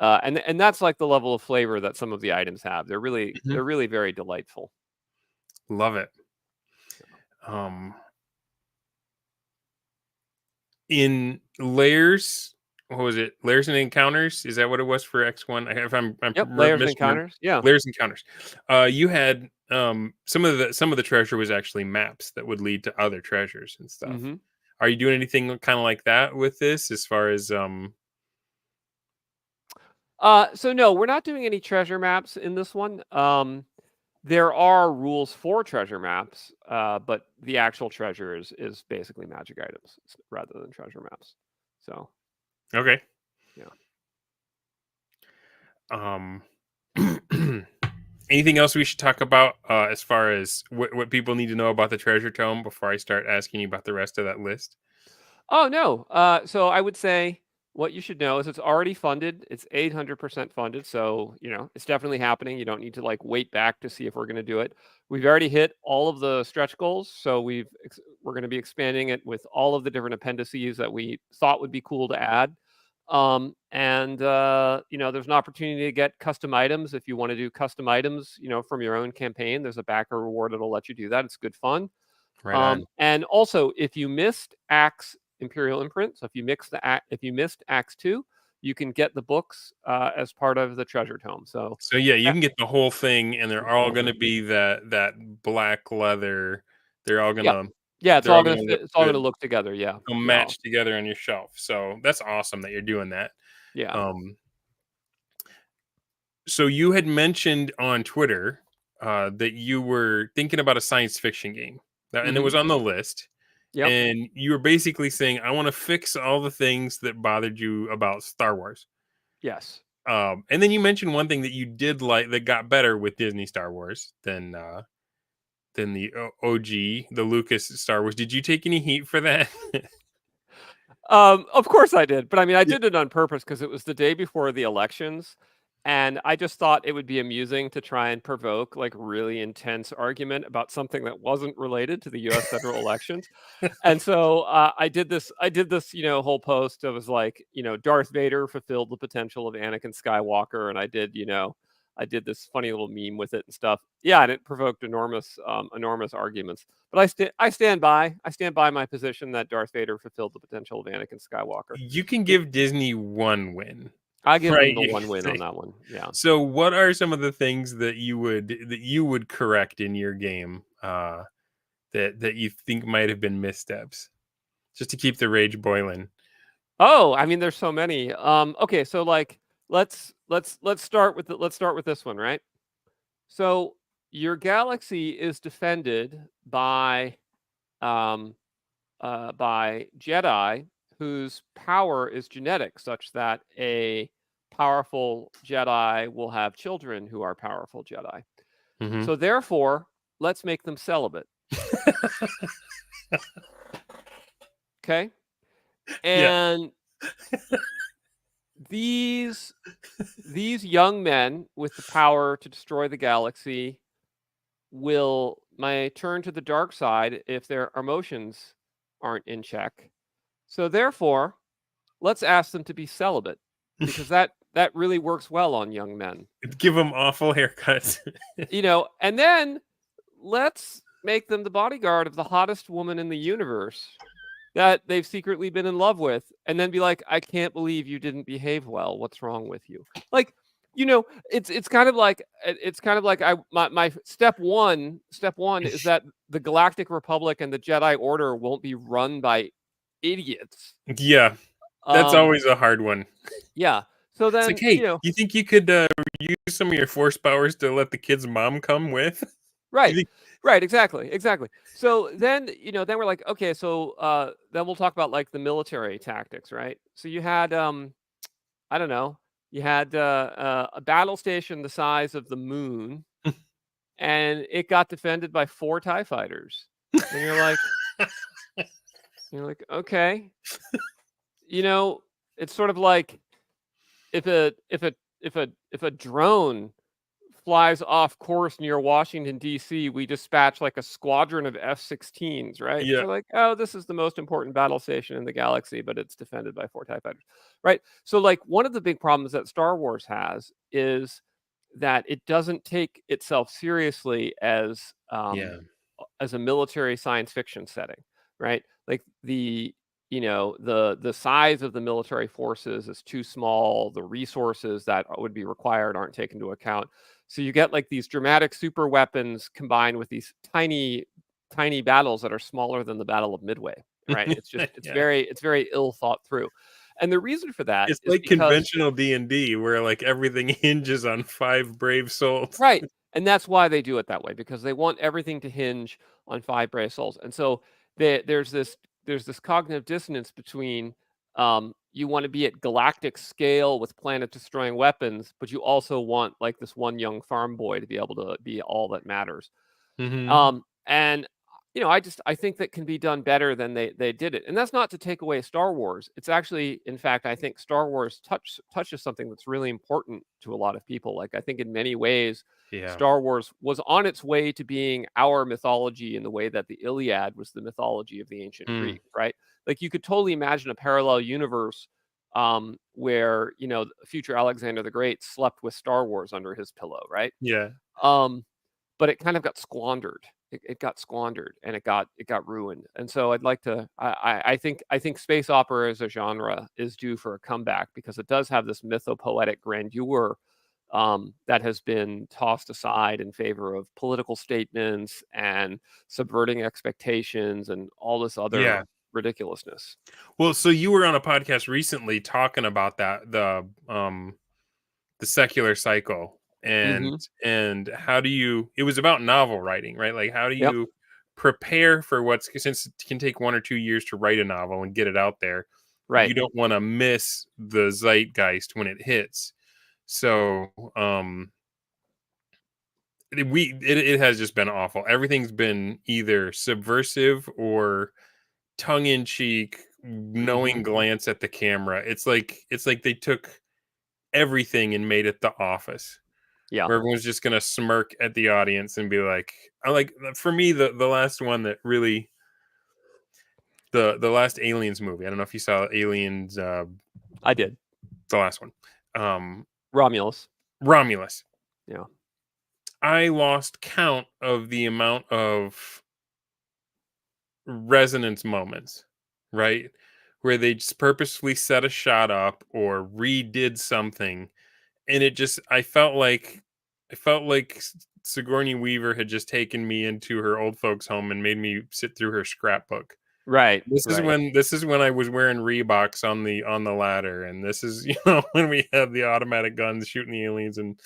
And that's like the level of flavor that some of the items have. They're really
Mhm.
they're really very delightful.
Love it. In layers, what was it? Layers and encounters? Is that what it was for X1? If I'm
Yep, layers and
misremembering.
encounters. Yeah.
Layers encounters. You had some of the treasure was actually maps that would lead to other treasures and stuff.
hmm
Are you doing anything kind of like that with this as far as
So no, we're not doing any treasure maps in this one. There are rules for treasure maps, but the actual treasure is basically magic items rather than treasure maps. So
okay.
yeah.
Um anything else we should talk about as far as what people need to know about the treasure tome before I start asking you about the rest of that list?
Oh, no. So I would say what you should know is it's already funded. It's 800% funded. So, it's definitely happening. You don't need to like wait back to see if we're going to do it. We've already hit all of the stretch goals. So we're going to be expanding it with all of the different appendices that we thought would be cool to add. There's an opportunity to get custom items. If you want to do custom items, from your own campaign, there's a backer reward that'll let you do that. It's good fun.
Right on.
And also, if you missed ACKS Imperial Imprint, so if you missed ACKS II, you can get the books as part of the treasure tome. So
So yeah, you
that-
can get the whole thing, and they're all going to be that black leather. They're all
yeah,
gonna
yeah, it's
they're
all
all
gonna
gonna look
fit. It's all
good.
gonna look together. Yeah,
They'll
yeah,
match together on your shelf. So that's awesome that you're doing that.
yeah.
Um, so you had mentioned on Twitter that you were thinking about a science fiction game, and it
hmm
was on the list.
Yep.
And you were basically saying, "I want to fix all the things that bothered you about Star Wars."
Yes.
And then you mentioned one thing that you did like that got better with Disney Star Wars than the OG, the Lucas Star Wars. Did you take any heat for that?
Of course I did, but I mean, I
Yeah.
did it on purpose because it was the day before the elections, and I just thought it would be amusing to try and provoke like really intense argument about something that wasn't related to the U.S. federal elections. And so I did this, whole post. It was like, Darth Vader fulfilled the potential of Anakin Skywalker, and I did this funny little meme with it and stuff. Yeah, and it provoked enormous arguments. But I stand by my position that Darth Vader fulfilled the potential of Anakin Skywalker.
You can
Y-
give Disney one win,
I give
right?
them the
You
one
can
win on
say.
that one. Yeah.
So, what are some of the things that you would correct in your game that you think might have been missteps, just to keep the rage boiling?
Oh, I mean, there's so many. Okay, so like let's start with this one, right? So your galaxy is defended um, by Jedi whose power is genetic, such that a powerful Jedi will have children who are powerful Jedi.
Hmm.
So therefore, let's make them celibate. Okay,
Yeah.
and these young men with the power to destroy the galaxy may turn to the dark side if their emotions aren't in check. So therefore, let's ask them to be celibate, because that really works well on young men.
Give them awful haircuts.
And then let's make them the bodyguard of the hottest woman in the universe that they've secretly been in love with, and then be like, I can't believe you didn't behave well. What's wrong with you? Like, it's kind of like my step one is that the Galactic Republic and the Jedi Order won't be run by idiots.
Yeah, that's
Um,
always a hard one.
yeah. So
It's like,
then,
hey, you think you could use some of your force powers to let the kid's mom come with? You
right.
think?
Right, exactly, exactly. So then, then we're like, okay, so then we'll talk about like the military tactics, right? So you had I don't know, you had a battle station the size of the moon, and it got defended by 4 TIE fighters. And you're like, okay, it's sort of like if a drone flies off course near Washington, D.C., we dispatch like a squadron of F-16s, right?
Yeah.
We're like, oh, this is the most important battle station in the galaxy, but it's defended by 4 TIE fighters, right? So, like, one of the big problems that Star Wars has is that it doesn't take itself seriously
Yeah.
as a military science fiction setting, right? Like the size of the military forces is too small. The resources that would be required aren't taken into account. So you get like these dramatic super weapons combined with these tiny battles that are smaller than the Battle of Midway, right?
Yeah.
It's very ill thought through. And the reason for that
It's
is
like
because
conventional D&D where like everything hinges on 5 brave souls.
right. And that's why they do it that way, because they want everything to hinge on 5 brave souls. And so there's this cognitive dissonance between you want to be at galactic scale with planet destroying weapons, but you also want like this one young farm boy to be able to be all that matters.
Mhm.
And I think that can be done better than they did it. And that's not to take away Star Wars. It's actually, in fact, I think Star Wars touches something that's really important to a lot of people. Like, I think in many ways,
Yeah.
Star Wars was on its way to being our mythology in the way that the Iliad was the mythology of the ancient
Mm.
Greeks, right? Like, you could totally imagine a parallel universe where future Alexander the Great slept with Star Wars under his pillow, right?
Yeah.
Um, but it kind of got squandered. It got squandered, and it got ruined. And so I'd like to. I think space opera as a genre is due for a comeback, because it does have this mythopoetic grandeur that has been tossed aside in favor of political statements and subverting expectations and all this other
Yeah.
ridiculousness.
Well, so you were on a podcast recently talking about that the secular cycle and
Hmm.
and how do you it was about novel writing, right? Like how do
Yep.
you prepare for what's since it can take 1 or 2 years to write a novel and get it out there.
Right.
You don't want to miss the zeitgeist when it hits. So, it has just been awful. Everything's been either subversive or tongue in cheek,
Hmm.
knowing glance at the camera. It's like they took everything and made it The Office,
Yeah.
where everyone's just gonna smirk at the audience and be like, I like for me the last one that really the last Aliens movie. I don't know if you saw Aliens,
I did.
the last one,
Romulus.
Romulus.
Yeah.
I lost count of the amount of resonance moments, right? Where they just purposefully set a shot up or redid something. And I felt like Sigourney Weaver had just taken me into her old folks' home and made me sit through her scrapbook.
Right.
This is
Right.
when I was wearing Reeboks on the ladder, and this is when we had the automatic guns shooting the aliens, and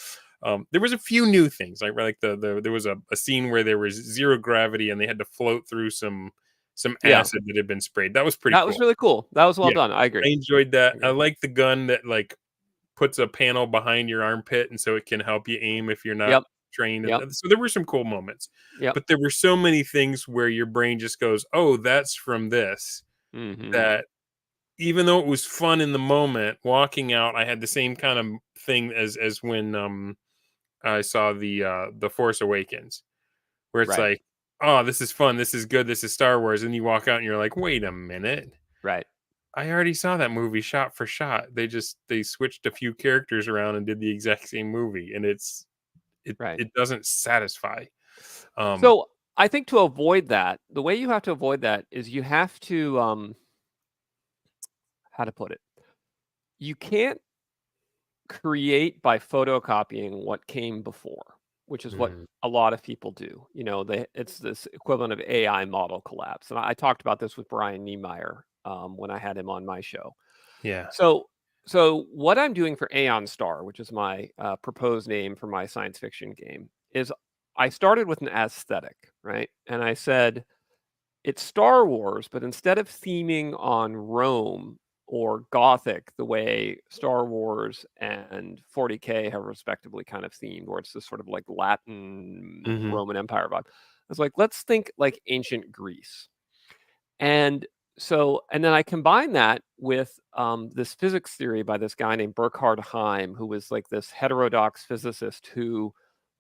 there was a few new things like there was a scene where there was zero gravity and they had to float through some
Yeah.
acid that had been sprayed. That was pretty
That was
cool.
really cool. That was well
Yeah,
done. I
I
agree.
enjoyed
I
that. I
agree.
like the gun that like puts a panel behind your armpit, and so it can help you aim if you're not
Yep.
trained.
Yep.
And so there were some cool moments,
Yep.
but there were so many things where your brain just goes, "Oh, that's from this."
Mhm.
That even though it was fun in the moment, walking out, I had the same kind of thing as when I saw the Force Awakens, where it's
Right.
like, "Oh, this is fun. This is good. This is Star Wars." And you walk out and you're like, "Wait a minute.
Right.
I already saw that movie shot for shot. They switched a few characters around and did the exact same movie, and it
Right.
it doesn't satisfy." Um,
So I think to avoid that, the way you have to avoid that is you have to, how to put it? You can't create by photocopying what came before, which is what
Mm,
a lot of people do. You know, it's this equivalent of AI model collapse. And I talked about this with Brian Niemeyer when I had him on my show.
yeah.
So, so what I'm doing for Aeon Star, which is my proposed name for my science fiction game, is I started with an aesthetic, right? And I said, it's Star Wars, but instead of theming on Rome or Gothic the way Star Wars and 40K have respectively kind of themed, where it's this sort of like Latin
Hmm.
Roman Empire vibe. I was like, let's think like ancient Greece. And so, and then I combine that with this physics theory by this guy named Burkhard Heim, who was like this heterodox physicist who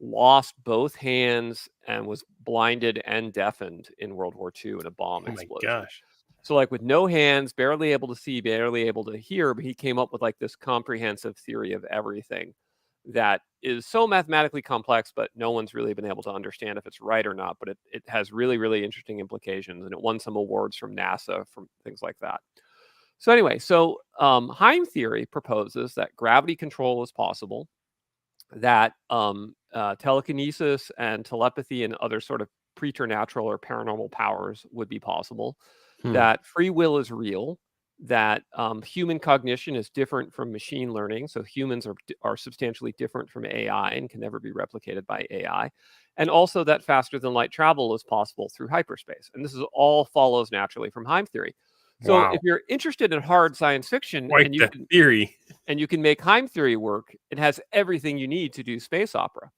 lost both hands and was blinded and deafened in World War II in a bomb
Oh my
explosion.
gosh.
So, like with no hands, barely able to see, barely able to hear, but he came up with like this comprehensive theory of everything that is so mathematically complex, but no one's really been able to understand if it's right or not. But it has really, really interesting implications, and it won some awards from NASA from things like that. So anyway, so Heim theory proposes that gravity control is possible, that telekinesis and telepathy and other sort of preternatural or paranormal powers would be possible,
Hmm.
that free will is real, that human cognition is different from machine learning. So humans are substantially different from AI and can never be replicated by AI. And also that faster than light travel is possible through hyperspace. And this is all follows naturally from Heim theory. So if
Wow.
you're interested in hard science fiction
Quite the theory.
and you can make Heim theory work, it has everything you need to do space opera.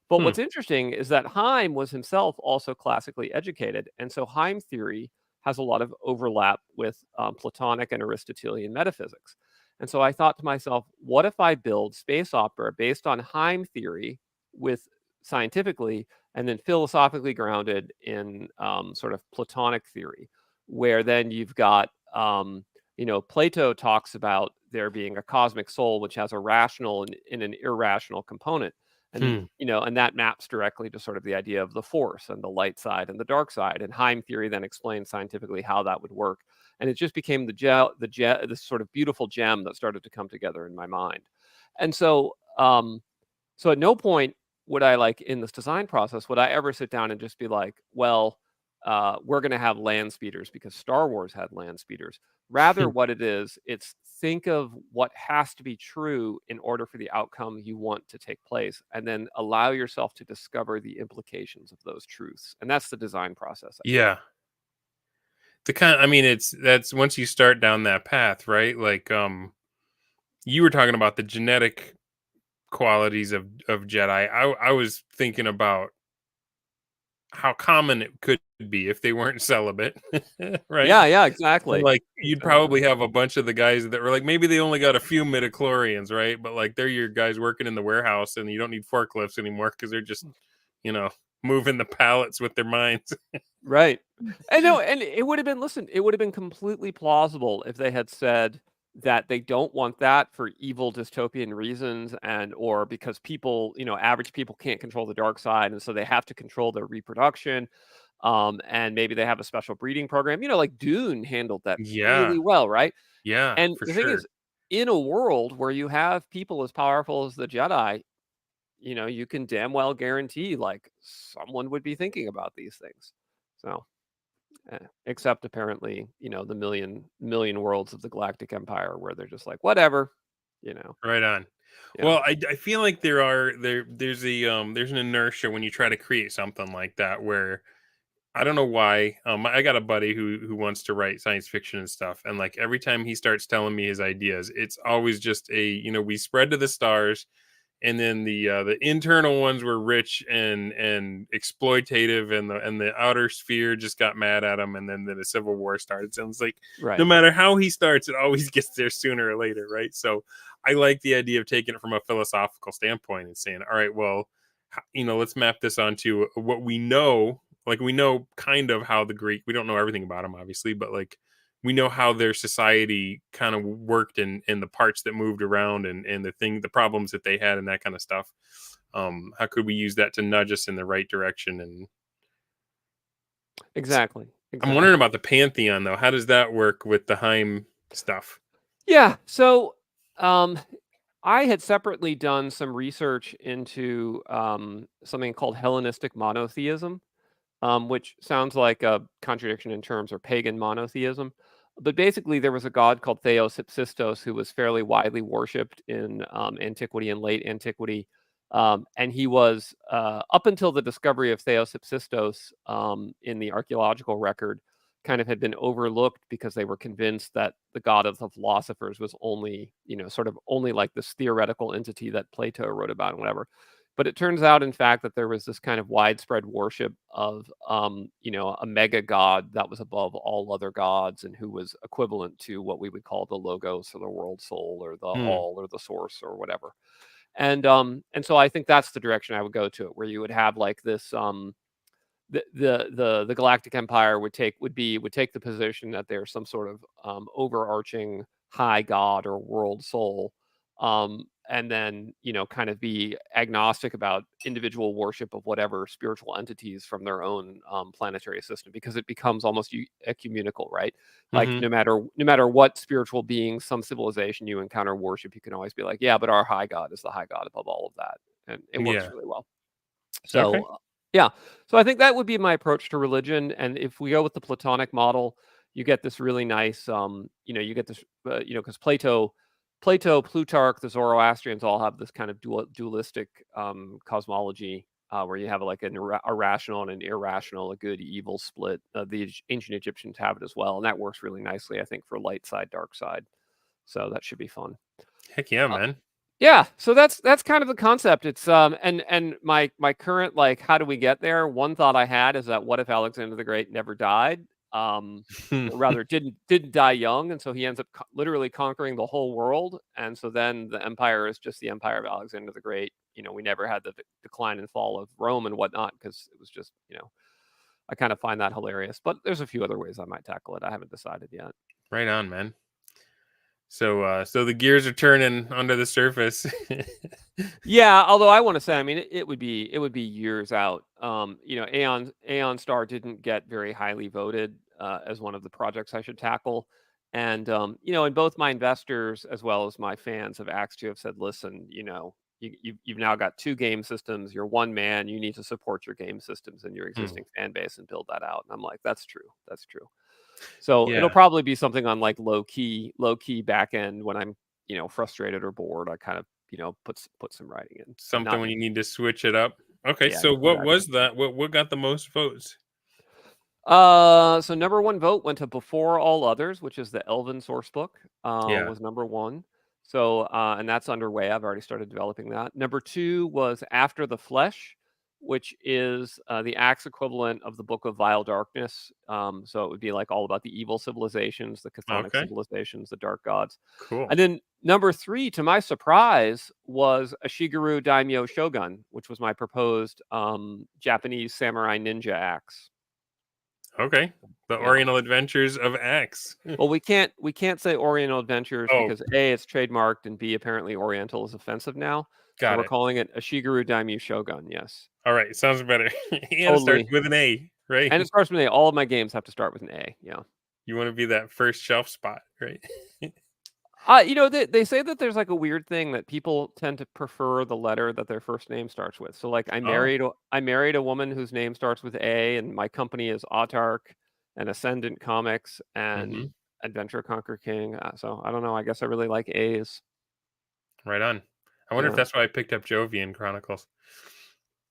But
Hmm.
what's interesting is that Heim was himself also classically educated. And so Heim theory has a lot of overlap with Platonic and Aristotelian metaphysics. And so I thought to myself, what if I build space opera based on Heim theory with scientifically and then philosophically grounded in sort of Platonic theory, where then you've got, Plato talks about there being a cosmic soul which has a rational and an irrational component, and
Hmm.
and that maps directly to sort of the idea of the force and the light side and the dark side. And Heim theory then explains scientifically how that would work, and it just became this sort of beautiful gem that started to come together in my mind. And so at no point would I, like, in this design process, would I ever sit down and just be like, well, we're going to have land speeders because Star Wars had land speeders. Rather, what it is, it's think of what has to be true in order for the outcome you want to take place, and then allow yourself to discover the implications of those truths. And that's the design process, I think.
Yeah. The kind, I mean, that's once you start down that path, right? Like, you were talking about the genetic qualities of Jedi. I was thinking about how common it could be if they weren't celibate, right?
Yeah, yeah,
And,
exactly.
like, you'd
Exactly.
probably have a bunch of the guys that were like, maybe they only got a few midichlorians, right? But, like, they're your guys working in the warehouse, and you don't need forklifts anymore because 'cause they're just, you know, moving the pallets with their minds.
Right. And no, and it would have been, listen, it would have been completely plausible if they had said that they don't want that for evil dystopian reasons, and or because people, average people can't control the dark side, and so they have to control their reproduction. And maybe they have a special breeding program. Like Dune handled that
Yeah.
really well, right?
Yeah,
And
for
the thing
sure.
is, in a world where you have people as powerful as the Jedi, you can damn well guarantee like someone would be thinking about these things. So except apparently, the million worlds of the Galactic Empire where they're just like, whatever, you know.
Right on.
Yeah.
Well, I feel like there's an inertia when you try to create something like that where I don't know why. I got a buddy who wants to write science fiction and stuff, and like every time he starts telling me his ideas, it's always just we spread to the stars, and then the internal ones were rich and exploitative, and the outer sphere just got mad at him, and then the civil war started. So it's like no
Right.
matter how he starts, it always gets there sooner or later, right? So I like the idea of taking it from a philosophical standpoint and saying, all right, well, let's map this onto what we know. Like we know kind of how the Greek, we don't know everything about them, obviously, but like we know how their society kind of worked and the parts that moved around and the problems that they had and that kind of stuff. How could we use that to nudge us in the right direction? And
Exactly.
I'm wondering
Exactly.
about the Pantheon though. How does that work with the Heim stuff?
Yeah. So, um, I had separately done some research into something called Hellenistic monotheism, which sounds like a contradiction in terms or pagan monotheism. But basically, there was a god called Theos Hypsistos who was fairly widely worshipped in antiquity and late antiquity. And he was, up until the discovery of Theos Hypsistos in the archaeological record, kind of had been overlooked because they were convinced that the god of the philosophers was only, sort of only like this theoretical entity that Plato wrote about and whatever. But it turns out, in fact, that there was this kind of widespread worship of, a mega god that was above all other gods and who was equivalent to what we would call the logos or the world soul or the
Hmm.
all or the source or whatever. And so I think that's the direction I would go to it, where you would have like this, the Galactic Empire would take the position that there's some sort of overarching high god or world soul, and then kind of be agnostic about individual worship of whatever spiritual entities from their own planetary system, because it becomes almost ecumenical, right? Like
Mm-hmm.
no matter what spiritual being, some civilization you encounter worship, you can always be like, yeah, but our high god is the high god above all of that, and it works
Yeah.
really well.
Okay.
So, yeah. So I think that would be my approach to religion. And if we go with the Platonic model, you get this really nice, you get this, because Plato, Plutarch, the Zoroastrians all have this kind of dualistic cosmology, where you have like a rational and an irrational, a good evil split. The ancient Egyptians have it as well, and that works really nicely, I think, for light side, dark side. So that should be fun.
Heck yeah,
Uh,
man.
yeah, so that's kind of the concept. It's and my current, like, how do we get there? One thought I had is that what if Alexander the Great never died? Or rather didn't die young, and so he ends up literally conquering the whole world, and so then the empire is just the empire of Alexander the Great. We never had the decline and fall of Rome and whatnot, because it was just, I kind of find that hilarious. But there's a few other ways I might tackle it. I haven't decided yet.
Right on, man. So the gears are turning under the surface.
Yeah, although I want to say, I mean, it would be years out. Aeon Star didn't get very highly voted as one of the projects I should tackle, and and both my investors as well as my fans of ACKS II have said, listen, you've now got two game systems. You're one man. You need to support your game systems and your
Hmm.
existing fan base and build that out. And I'm like, that's true. That's true. So it'll
Yeah.
probably be something on like low key back end when I'm frustrated or bored. I kind of put some writing in, but
Something
not.
when you need to switch it up. Okay,
Yeah,
so what
exactly.
was that? What got the most votes?
So number one vote went to Before All Others, which is the Elven source book.
Yeah.
Was number one. So and that's underway. I've already started developing that. Number two was After the Flesh, which is the axe equivalent of the Book of Vile Darkness. So it would be like all about the evil civilizations, the chthonic
Okay.
civilizations, the dark gods.
Cool.
And then number three, to my surprise, was a Shigeru Daimyo Shogun, which was my proposed Japanese samurai ninja axe.
Okay. The
Yeah.
Oriental Adventures of Axe.
Well, we can't say Oriental Adventures
Oh,
because A, it's trademarked, and B, apparently Oriental is offensive now. So
got
we're
it.
calling it a Shigeru Daimyo Shogun. Yes,
All right, sounds better. And it starts
totally.
with an A, right?
And it starts with an A. All of my games have to start with an A. Yeah.
You want to be that first shelf spot, right?
They say that there's like a weird thing that people tend to prefer the letter that their first name starts with. So like
Oh.
I married a woman whose name starts with A, and my company is Autark and Ascendant Comics and
Hmm.
Adventure Conquer King. So I don't know. I guess I really like A's.
Right on. I wonder if
Yeah.
that's why I picked up Jovian Chronicles.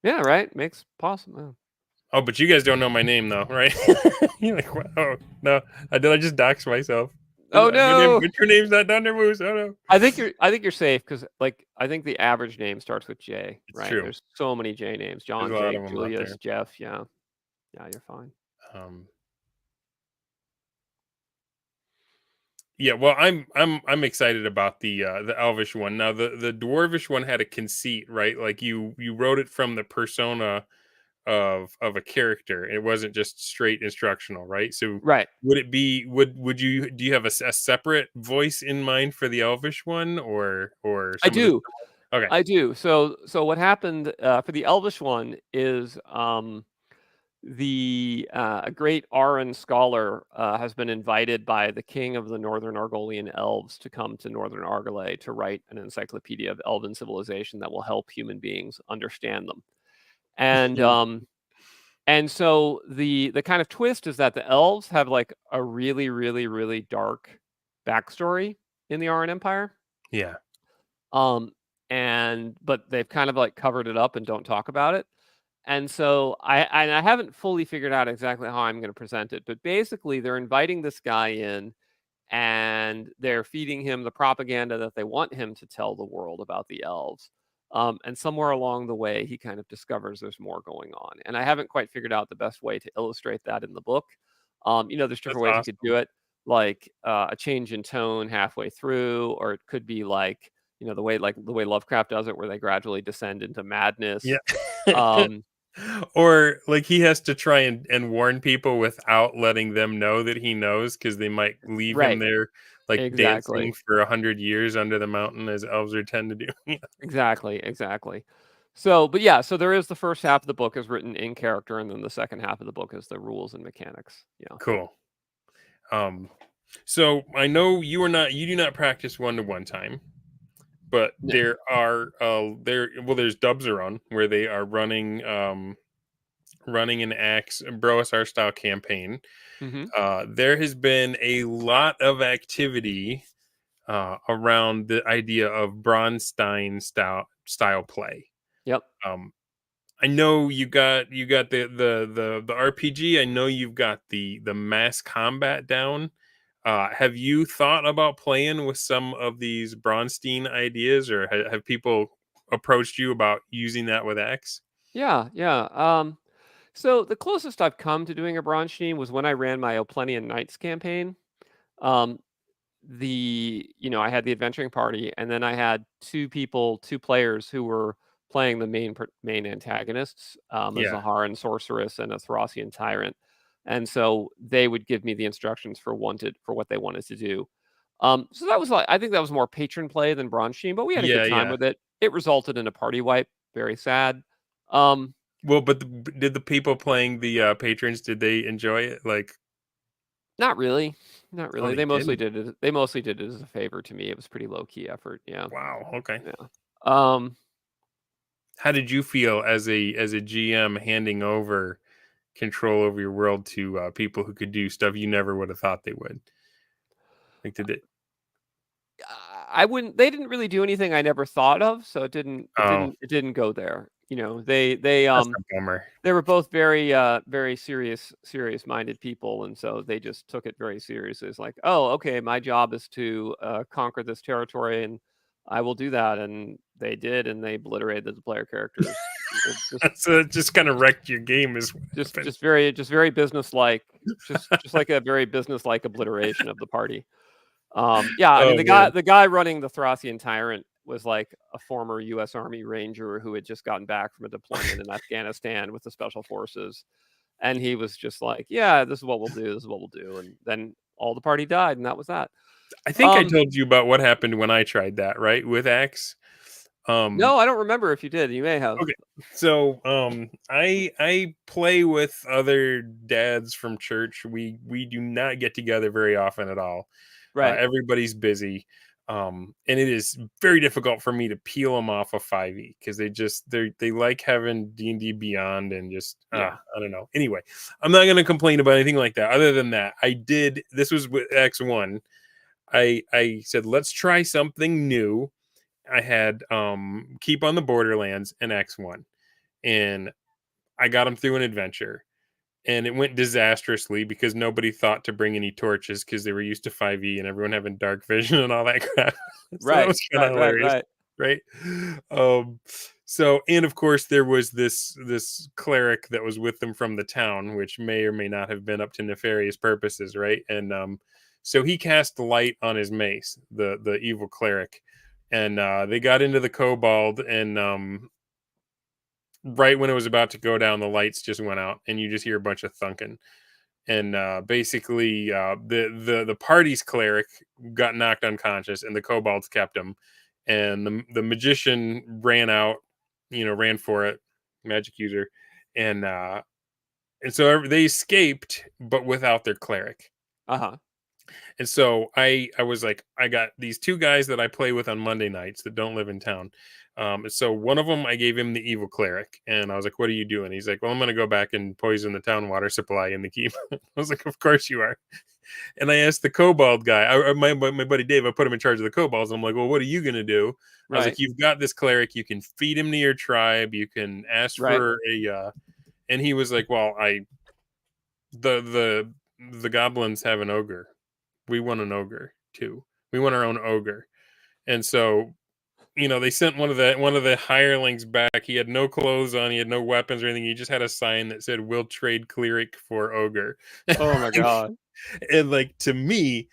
Yeah. Right. Makes possible.
Oh, but you guys don't know my name though, right? You're like, wow, oh, no, did I just dox myself?
Oh no.
But your name's not Thunder Moose. Oh no,
I think you're safe because, like, I think the average name starts with J.
it's
Right.
true.
There's so many J names.
There's a
John,
lot of
Jake,
them out
Julius,
there.
Jeff. Yeah. Yeah. You're fine.
Um, yeah, well, I'm excited about the Elvish one. Now, the Dwarvish one had a conceit, right? Like you wrote it from the persona of a character. It wasn't just straight instructional, right? So
Right.
would it be would you do you have a separate voice in mind for the Elvish one or
I
some of the
do.
okay.
I do. So what happened for the Elvish one is a great Aran scholar has been invited by the king of the Northern Argolian elves to come to Northern Argolay to write an encyclopedia of elven civilization that will help human beings understand them. And so the kind of twist is that the elves have like a really, really, really dark backstory in the Aran Empire.
Yeah.
Um, but they've kind of like covered it up and don't talk about it. And so I haven't fully figured out exactly how I'm going to present it, but basically they're inviting this guy in and they're feeding him the propaganda that they want him to tell the world about the elves. And somewhere along the way, he kind of discovers there's more going on. And I haven't quite figured out the best way to illustrate that in the book. There's
That's
different ways you could
awesome.
do it, like a change in tone halfway through, or it could be like, the way Lovecraft does it, where they gradually descend into
Yeah.
madness. Um,
Or like he has to try and warn people without letting them know that he knows, because they might leave him
right,
there like dancing
exactly.
for 100 years under the mountain, as elves are tend to do. Yeah.
Exactly. So, but yeah, so there is the first half of the book is written in character, and then the second half of the book is the rules and mechanics. Yeah.
Cool. Um, so I know you do not practice 1-to-1 time, but
No.
there's Dubs where they are running an Axe Broasar style campaign.
Hmm.
There has been a lot of activity around the idea of Bronstein style play.
Yep.
Um, I know you got the RPG. I know you've got the mass combat down. Have you thought about playing with some of these Bronstein ideas, or have people approached you about using that with X?
Yeah. So the closest I've come to doing a Bronstein was when I ran my Oplenian Knights campaign. Um, I had the adventuring party, and then I had two players who were playing the main antagonists, a
Yeah,
Zaharan sorceress and a Thracian tyrant, and so they would give me the instructions for what they wanted to do. So that was like, I think that was more patron play than Bronstein, but we had a good time
yeah.
with it. It resulted in a party wipe. Very sad. Um,
Well, but did the people playing the patrons, did they enjoy it? Like,
Not really. Not
oh,
really.
they didn't.
They mostly did it as a favor to me. It was pretty low key effort. Yeah.
Wow. Okay.
Yeah. Um,
How did you feel as a GM handing over control over your world to people who could do stuff you never would have thought they would? Like, did it?
I wouldn't. They didn't really do anything I never thought of, so it didn't. It
Oh,
didn't. It didn't go there. They
that's a bummer.
they were both very serious minded people, and so they just took it very seriously. It's like, oh, okay, my job is to conquer this territory, and I will do that. And they did, and they obliterated the player characters.
So it just kind of wrecked your game, is what
Just
happened.
very businesslike, just like a very businesslike obliteration of the party. Yeah, I mean,
Oh man.
the guy running the Thracian tyrant was like a former U.S. Army Ranger who had just gotten back from a deployment in Afghanistan with the Special Forces, and he was just like, "Yeah, this is what we'll do. This is what we'll do." And then all the party died, and that was that.
I think I
Um,
told you about what happened when I tried that, right? With Axe. Um
no, I don't remember if you did. You may have.
okay. So I play with other dads from church. We do not get together very often at all.
Right.
Everybody's busy. And it is very difficult for me to peel them off of 5e, because they like having D&D Beyond, and just
Yeah.
I don't know. Anyway, I'm not going to complain about anything like that. Other than that, this was with X1. I said, let's try something new. I had Keep on the Borderlands and X1, and I got them through an adventure, and it went disastrously because nobody thought to bring any torches, because they were used to 5e and everyone having dark vision and all that crap. So that
Right.
was kind of hilarious,
Right.
right? Um, and of course there was this cleric that was with them from the town, which may or may not have been up to nefarious purposes, right? And so he cast light on his mace, the evil cleric, and they got into the kobold, and right when it was about to go down, the lights just went out, and you just hear a bunch of thunking. And basically, the party's cleric got knocked unconscious, and the kobolds kept him. And the magician ran out, ran for it, magic user, and and so they escaped, but without their cleric.
Uh-huh.
And so I was like, I got these two guys that I play with on Monday nights that don't live in town. So one of them, I gave him the evil cleric, and I was like, "What are you doing?" He's like, "Well, I'm going to go back and poison the town water supply in the keep." I was like, "Of course you are." And I asked the kobold guy, my buddy Dave, I put him in charge of the kobolds. I'm like, "Well, what are you going to do?" I was
Right.
like, "You've got this cleric. You can feed him to your tribe. You can ask
Right.
for a." And he was like, "Well, the goblins have an ogre. We want an ogre too. We want our own ogre." And so, they sent one of the hirelings back. He had no clothes on, he had no weapons or anything. He just had a sign that said, "We'll trade cleric for ogre."
Oh my
and,
god.
and like, to me,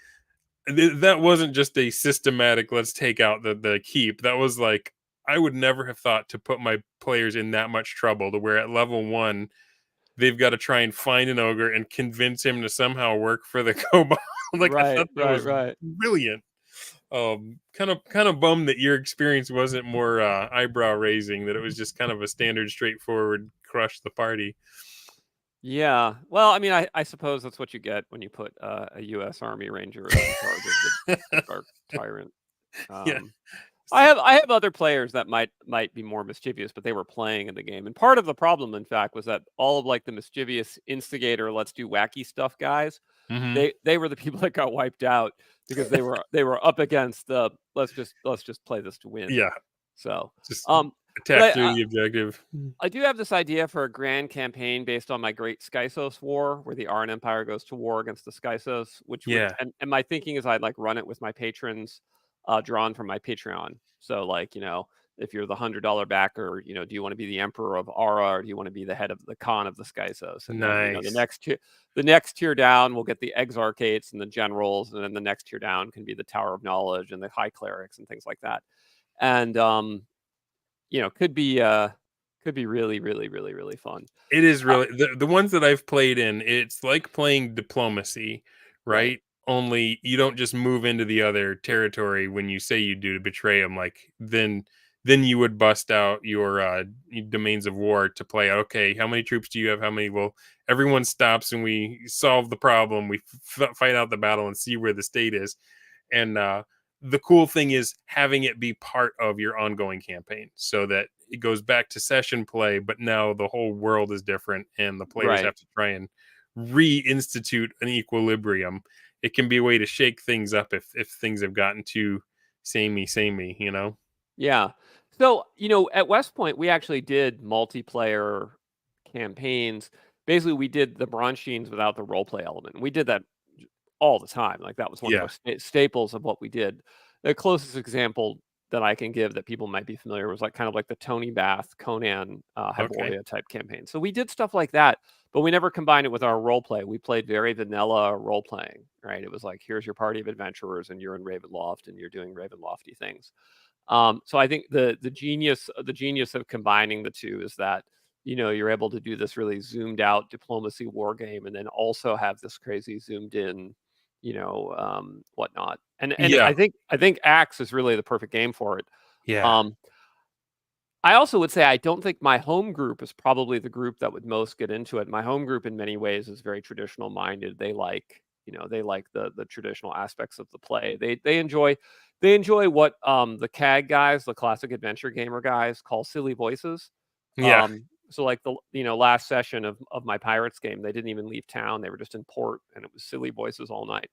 that wasn't just a systematic let's take out the keep. That was like, I would never have thought to put my players in that much trouble to where at level 1 they've got to try and find an ogre and convince him to somehow work for the kobold. Like, I
Right,
thought that
right,
was
right.
brilliant. Kind of bummed that your experience wasn't more eyebrow raising, that it was just kind of a standard straightforward crush the party.
Yeah. Well, I mean, I suppose that's what you get when you put a U.S. Army Ranger in charge of the Dark Tyrant.
Yeah.
I have other players that might be more mischievous, but they were playing in the game. And part of the problem, in fact, was that all of like the mischievous instigator, let's do wacky stuff guys,
Hmm.
they were the people that got wiped out because they were up against the let's just play this to win.
Yeah,
So,
just
um, but
attack through the objective.
I do have this idea for a grand campaign based on my Great Skysos War, where the Arn Empire goes to war against the Skysos, which would
Yeah,
and my thinking is I'd like run it with my patrons, drawn from my Patreon. So like, if you're the $100 backer, do you want to be the Emperor of Ara, or do you want to be the head of the Khan of the Skysos? And then,
nice.
the next tier down will get the Exarchates and the generals, and then the next tier down can be the Tower of Knowledge and the High Clerics and things like that. And could be really, really, really, really fun.
It is
Uh,
really the ones that I've played in. It's like playing diplomacy,
right,
right? Only you don't just move into the other territory when you say you do to betray them. Like, then you would bust out your domains of war to play. Okay, how many troops do you have? How many? Well, everyone stops and we solve the problem. We fight out the battle and see where the state is. And the cool thing is having it be part of your ongoing campaign, so that it goes back to session play, but now the whole world is different and the players
right.
have to try and reinstitute an equilibrium. It can be a way to shake things up if things have gotten too samey.
Yeah. So, at West Point, we actually did multiplayer campaigns. Basically, we did the Bronsteins without the role play element. We did that all the time. Like that was one of
Yeah.
our staples of what we did. The closest example that I can give that people might be familiar was like kind of like the Tony Bath, Conan,
Okay.
Hyboria type campaign. So we did stuff like that, but we never combined it with our role play. We played very vanilla role playing, right? It was like, here's your party of adventurers, and you're in Ravenloft, and you're doing Ravenlofty things. So I think the genius of combining the two is that you're able to do this really zoomed out diplomacy war game, and then also have this crazy zoomed in, whatnot. And
Yeah.
I think Axe is really the perfect game for it.
Yeah.
Um, I also would say I don't think my home group is probably the group that would most get into it. My home group in many ways is very traditional minded. They like the traditional aspects of the play. They enjoy what the CAG guys, the classic adventure gamer guys, call silly voices.
Yeah.
So like the last session of my Pirates game, they didn't even leave town. They were just in port, and it was silly voices all night.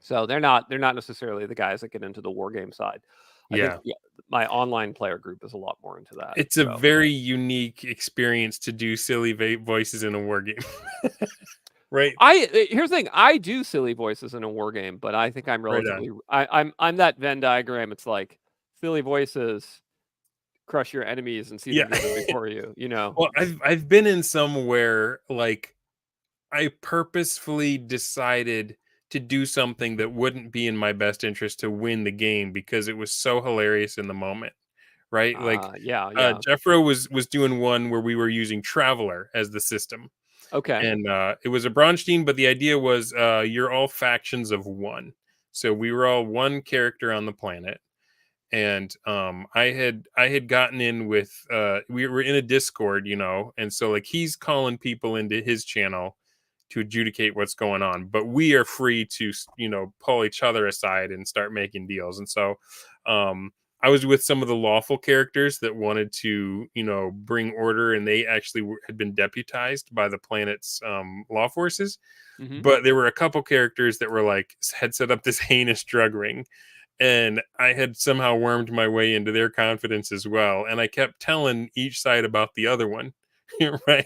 So they're not necessarily the guys that get into the war game side. I think,
Yeah.
yeah, my online player group is a lot more into that.
It's a
So
very unique experience to do silly voices in a war game. Right.
here's the thing: I do silly voices in a war game, but I think I'm
Right on.
relatively. I'm that Venn diagram. It's like silly voices crush your enemies and see
Yeah.
them gather before you. You know.
Well, I've been in some where, like, I purposefully decided to do something that wouldn't be in my best interest to win the game because it was so hilarious in the moment, right? Like,
Yeah, yeah.
Jeffro was doing one where we were using Traveler as the system,
Okay.
and it was a Bronstein, but the idea was you're all factions of one, so we were all one character on the planet, and I had gotten in with we were in a Discord, and so like he's calling people into his channel to adjudicate what's going on, but we are free to pull each other aside and start making deals. And so I was with some of the lawful characters that wanted to bring order, and they actually had been deputized by the planet's law forces.
Hmm.
But there were a couple characters that were like had set up this heinous drug ring, and I had somehow wormed my way into their confidence as well, and I kept telling each side about the other one. Right.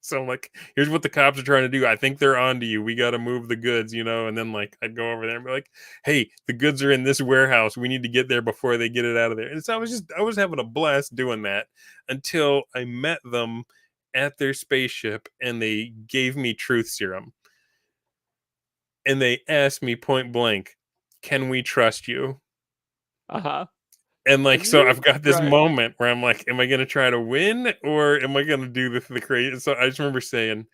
So I'm like, here's what the cops are trying to do. I think they're on to you. We got to move the goods, and then like I'd go over there and be like, hey, the goods are in this warehouse. We need to get there before they get it out of there. And so I was having a blast doing that until I met them at their spaceship and they gave me truth serum. And they asked me point blank, can we trust you?
Uh-huh.
And like,
And
so
you
I've got this
right.
moment where I'm like, am I going to try to win or am I going to do the crazy? So I just remember saying,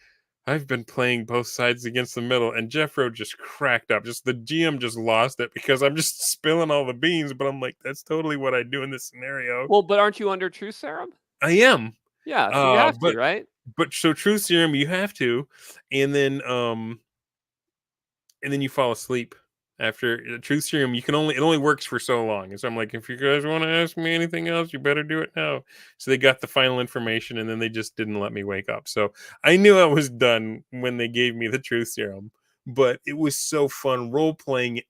I've been playing both sides against the middle, and Jeffro just cracked up. Just the GM just lost it because I'm just spilling all the beans. But I'm like, that's totally what I do in this scenario.
Well, but aren't you under truth serum?
I am,
Yeah, so you have to,
but
right?
so truth serum you have to, and then you fall asleep after truth serum. You can only it only works for so long, and so I'm like, if you guys want to ask me anything else, you better do it now. So they got the final information, and then they just didn't let me wake up. So I knew I was done when they gave me the truth serum, but it was so fun role playing.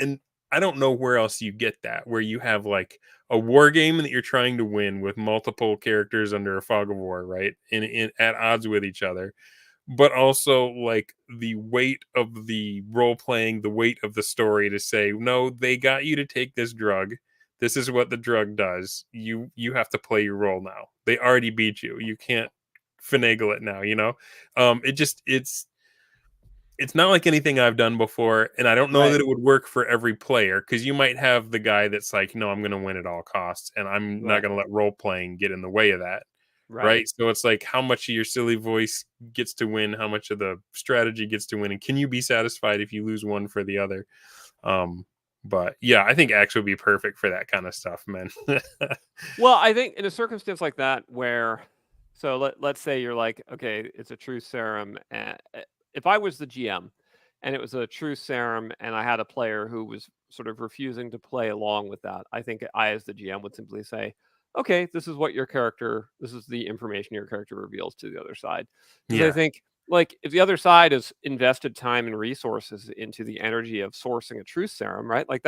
And I don't know where else you get that, where you have like a war game that you're trying to win with multiple characters under a fog of war, right, in at odds with each other, but also like the weight of the role playing, the weight of the story to say, no, they got you to take this drug. This is what the drug does. You have to play your role now. They already beat you. You can't finagle it now, it's not like anything I've done before, and I don't know that
Right,
it would work for every player, because you might have the guy that's like, no, I'm going to win at all costs, and I'm not
right,
going to let role playing get in the way of that.
right.
Right? So it's like how much of your silly voice gets to win, how much of the strategy gets to win, and can you be satisfied if you lose one for the other? Um, but yeah, I think Axe would be perfect for that kind of stuff, man.
Well, I think in a circumstance like that where so let's say you're like, okay, it's a truth serum, if I was the GM and it was a truth serum and I had a player who was sort of refusing to play along with that, I think I as the GM would simply say, okay, this is the information your character reveals to the other side. Because I
Yeah,
think like if the other side has invested time and resources into the energy of sourcing a truth serum, right? Like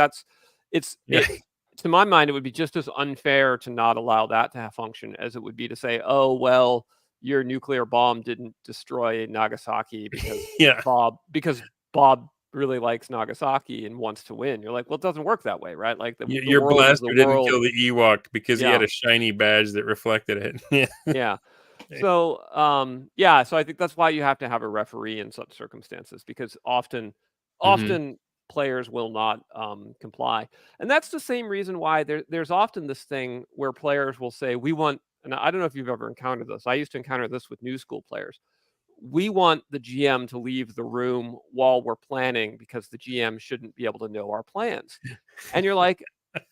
yeah,
it to my mind, it would be just as unfair to not allow that to have function as it would be to say, "Oh, well, your nuclear bomb didn't destroy Nagasaki
yeah.
because Bob really likes Nagasaki and wants to win." You're like, "Well, it doesn't work that way, right? Like the
Your
world is the
blaster didn't
world."
kill the Ewok because he had
Yeah.
a shiny badge that reflected it.
Yeah. So, yeah, so I think that's why you have to have a referee in such circumstances because
Hmm.
often players will not comply. And that's the same reason why there's often this thing where players will say, we want, and I don't know if you've ever encountered this. I used to encounter this with new school players. We want the GM to leave the room while we're planning because the GM shouldn't be able to know our plans. And you're like,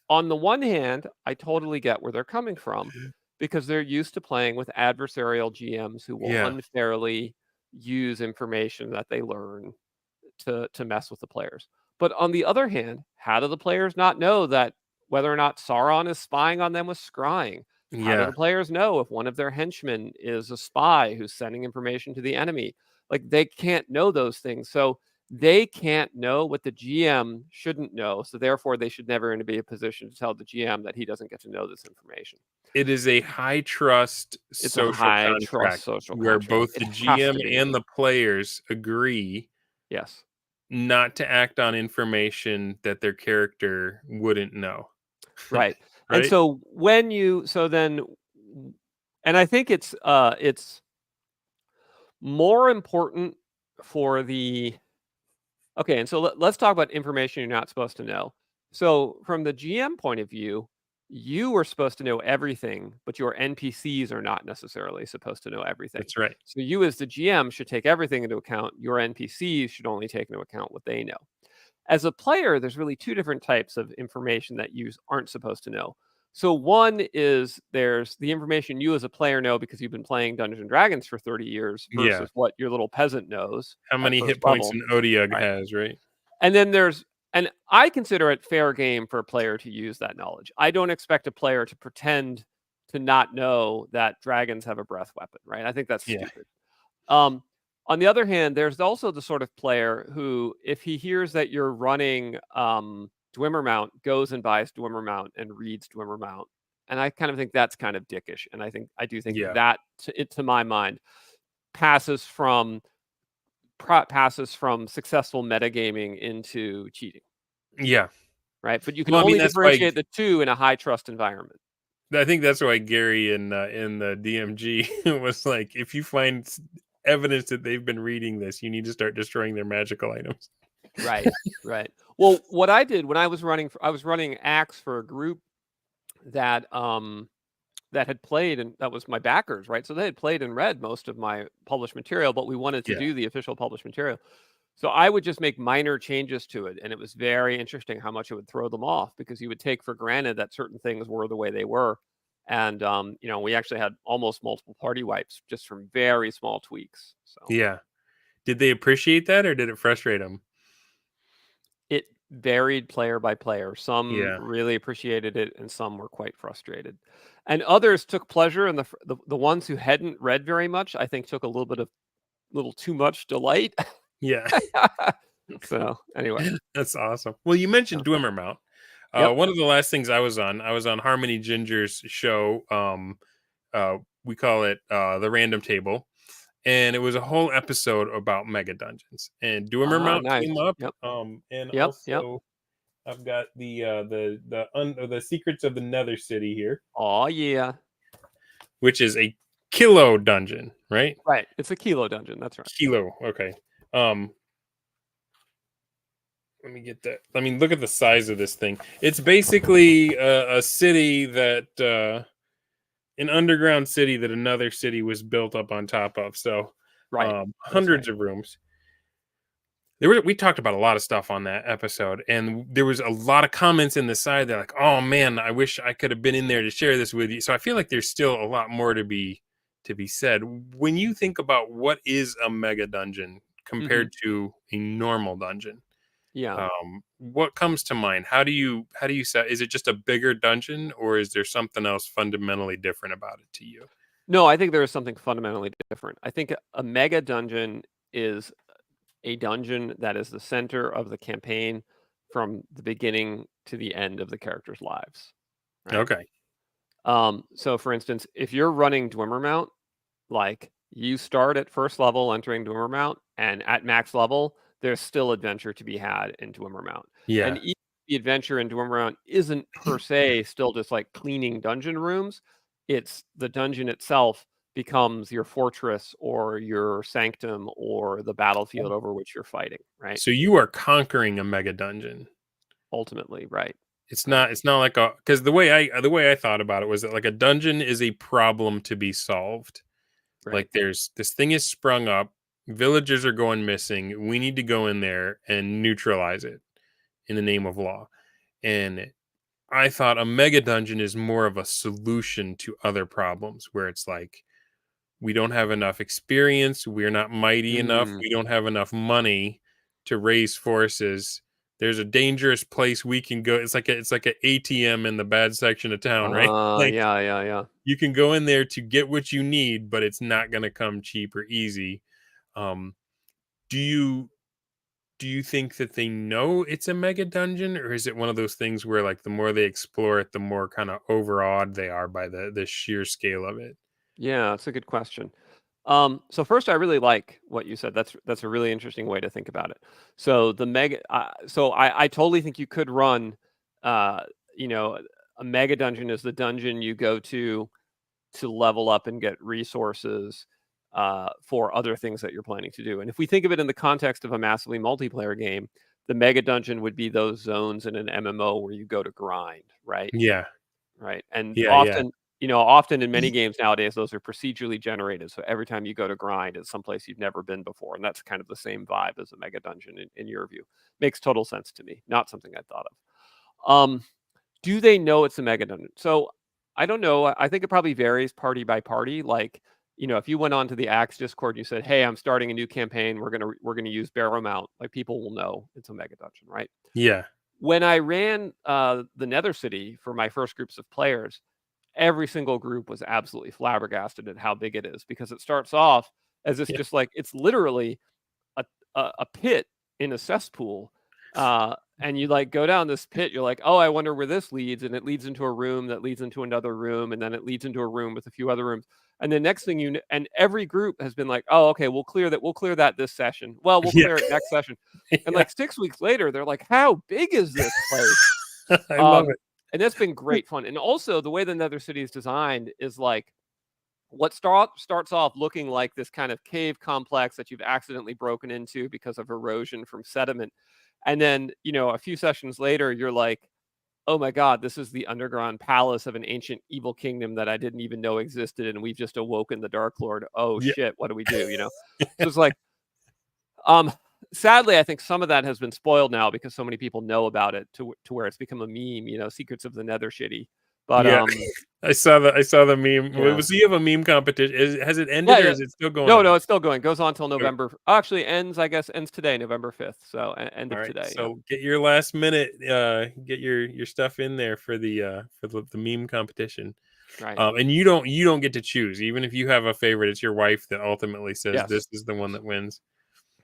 on the one hand, I totally get where they're coming from because they're used to playing with adversarial GMs who will
Yeah,
unfairly use information that they learn to mess with the players. But on the other hand, how do the players not know that whether or not Sauron is spying on them with scrying? How do
yeah.
the players know if one of their henchmen is a spy who's sending information to the enemy? Like they can't know those things. So they can't know what the GM shouldn't know. So therefore they should never be in a position to tell the GM that he doesn't get to know this information.
It is a high trust
It's a
social
high trust
contract
social
where
contract.
both
It
the
has
GM
to be.
and the players agree
Yes.
not to act on information that their character wouldn't know.
Right. And
Right?
so when you so then and I think it's more important for the okay, and so let's talk about information you're not supposed to know. So from the GM point of view, you are supposed to know everything, but your NPCs are not necessarily supposed to know everything.
That's right.
So you as the GM should take everything into account. Your NPCs should only take into account what they know. as a player, there's really two different types of information that you aren't supposed to know. So one is there's the information you as a player know because you've been playing Dungeons and Dragons for 30 years
Yeah.
versus what your little peasant knows
How
at
many
first
hit points
level.
an Odiug
Right.
has, right?
And then and I consider it fair game for a player to use that knowledge. I don't expect a player to pretend to not know that dragons have a breath weapon, right? I think that's
Yeah.
stupid. On the other hand, there's also the sort of player who, if he hears that you're running Dwimmermount, goes and buys Dwimmermount and reads Dwimmermount. And I kind of think that's kind of dickish. And I do think
Yeah.
that, to my mind, passes from successful metagaming into cheating,
Yeah.
right? But you can
Well, I mean,
only
that's why
differentiate the two in a high trust environment.
I think that's why Gary in the DMG was like, if you find evidence that they've been reading this, you need to start destroying their magical items.
Right, right. Well, what I did when I was running ACKS for a group that that had played, and that was my backers, right? So they had played and read most of my published material, but we wanted to
Yeah.
do the official published material. So I would just make minor changes to it, and it was very interesting how much it would throw them off because you would take for granted that certain things were the way they were. And we actually had almost multiple party wipes just from very small tweaks. So
Yeah. Did they appreciate that, or did it frustrate them?
it varied player by player. Some
Yeah.
really appreciated it, and some were quite frustrated. And others took pleasure, and the ones who hadn't read very much, I think, took a little too much delight.
Yeah.
So anyway,
That's awesome. Well, you mentioned
yeah.
Dwimmermount.
Yep.
One of the last things I was on Harmony Ginger's show. We call it the Random Table, and it was a whole episode about mega dungeons. And Dwimmermount
Nice.
came up.
Yep.
And
Yep. Yep.
also I've got the Secrets of the Nether City here,
Oh yeah.
which is a kilo dungeon, right?
Right. It's a kilo dungeon. That's right.
Kilo. Okay. Let me get that. I mean, look at the size of this thing. It's basically a city that an underground city that another city was built up on top of. So,
Right.
hundreds of rooms. We talked about a lot of stuff on that episode, and there was a lot of comments in the side that like, "Oh man, I wish I could have been in there to share this with you." So I feel like there's still a lot more to be said. When you think about what is a mega dungeon compared to a normal dungeon,
Yeah.
what comes to mind? How do you say? Is it just a bigger dungeon, or is there something else fundamentally different about it to you?
No, I think there is something fundamentally different. I think a mega dungeon is a dungeon that is the center of the campaign from the beginning to the end of the characters' lives. Right.
Okay.
So for instance, if you're running Dwimmermount, like you start at first level entering Dwimmermount, and at max level, there's still adventure to be had in Dwimmermount. And
Yeah.
even the adventure in Dwimmermount isn't per se still just like cleaning dungeon rooms. It's the dungeon itself becomes your fortress or your sanctum or the battlefield over which you're fighting, right?
So you are conquering a mega dungeon.
Ultimately, right.
It's
Right.
not like because the way I thought about it was that like a dungeon is a problem to be solved.
Right.
Like there's this thing is sprung up, villagers are going missing. We need to go in there and neutralize it in the name of law. And I thought a mega dungeon is more of a solution to other problems where it's like we don't have enough experience, we're not mighty enough,
Mm.
we don't have enough money to raise forces. There's a dangerous place we can go. It's like a ATM in the bad section of town, right? Like
Yeah.
you can go in there to get what you need, but it's not going to come cheap or easy. Um, do you think that they know it's a mega dungeon, or is it one of those things where like the more they explore it, the more kind of overawed they are by the sheer scale of it?
Yeah, that's a good question. So first, I really like what you said. That's a really interesting way to think about it. So the mega, so I totally think you could run, uh, you know, a mega dungeon is the dungeon you go to level up and get resources for other things that you're planning to do. And if we think of it in the context of a massively multiplayer game, the mega dungeon would be those zones in an MMO where you go to grind, right?
Yeah,
Right. And
yeah, yeah.
often often in many games nowadays, those are procedurally generated. So every time you go to grind, it's someplace you've never been before. And that's kind of the same vibe as a mega dungeon in your view. Makes total sense to me. Not something I thought of. Do they know it's a mega dungeon? So I don't know. I think it probably varies party by party. Like, if you went on to the ACKS Discord and you said, "Hey, I'm starting a new campaign. We're gonna use Barrow Mount," like people will know it's a mega dungeon, right?
Yeah.
When I ran the Nether City for my first groups of players, every single group was absolutely flabbergasted at how big it is, because it starts off as it's
Yeah.
just like it's literally a pit in a cesspool. And you like go down this pit, you're like, oh, I wonder where this leads. And it leads into a room that leads into another room. And then it leads into a room with a few other rooms. And the next thing and every group has been like, oh, okay, we'll clear that this session. Well, we'll
Yeah.
clear it next session. And
Yeah.
like 6 weeks later, they're like, how big is this place?
I love it.
And that's been great fun. And also the way the Nether City is designed is like, what starts off looking like this kind of cave complex that you've accidentally broken into because of erosion from sediment. And then, a few sessions later, you're like, oh my God, this is the underground palace of an ancient evil kingdom that I didn't even know existed. And we've just awoken the Dark Lord. Oh
Yeah.
shit, what do we do? So it's like, um, sadly, I think some of that has been spoiled now because so many people know about it to where it's become a meme, Secrets of the Nether Shitty. But,
Yeah. I saw the meme.
yeah.
Was he have a meme competition? Has it ended,
Yeah,
or
yeah.
is it still going
No,
on?
it's still going. Goes on till
Okay.
November. Actually, ends today, November 5th. So end
All
of
right.
today. Yeah.
So get your last minute, get your stuff in there for the meme competition.
Right.
And you don't get to choose. Even if you have a favorite, it's your wife that ultimately says
Yes.
this is the one that wins.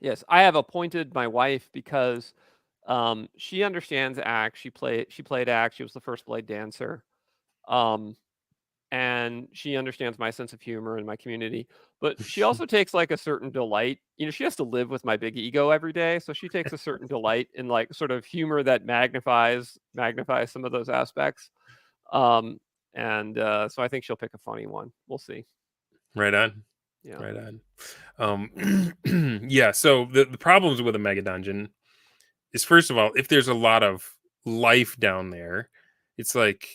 Yes. I have appointed my wife because she understands ACK. She played ACK. She was the first blade dancer. Um and she understands my sense of humor and my community, but she also takes like a certain delight. She has to live with my big ego every day, so she takes a certain delight in like sort of humor that magnifies some of those aspects. Um, so I think she'll pick a funny one. We'll see.
Right on.
Yeah.
Right on. Yeah. So the problems with a mega dungeon is, first of all, if there's a lot of life down there, it's like,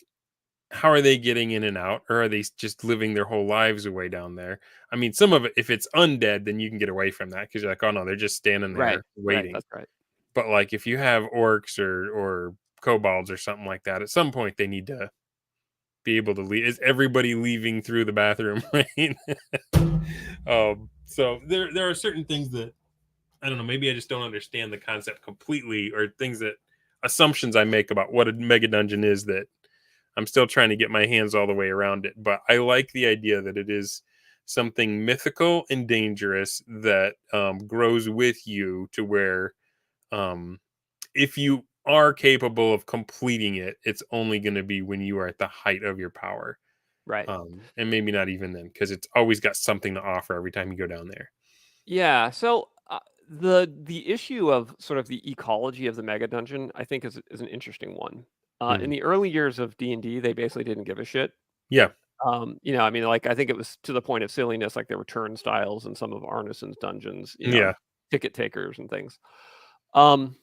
how are they getting in and out, or are they just living their whole lives away down there? I mean, some of it, if it's undead, then you can get away from that because you're like, oh no, they're just standing
Right.
there
Right.
waiting.
That's right.
But like, if you have orcs or kobolds or something like that, at some point they need to be able to leave. Is everybody leaving through the bathroom? Right. So there are certain things that, I don't know, maybe I just don't understand the concept completely, or things that, assumptions I make about what a mega dungeon is, that I'm still trying to get my hands all the way around it. But I like the idea that it is something mythical and dangerous that grows with you, to where, um, if you are capable of completing it, it's only going to be when you are at the height of your power.
Right.
And maybe not even then, because it's always got something to offer every time you go down there.
Yeah. So the issue of sort of the ecology of the mega dungeon, I think, is an interesting one. In
Mhm.
the early years of D&D, they basically didn't give a shit.
Yeah.
I mean, like, I think it was to the point of silliness, like there were turnstiles in some of Arneson's dungeons,
Yeah.
ticket takers and things. Um,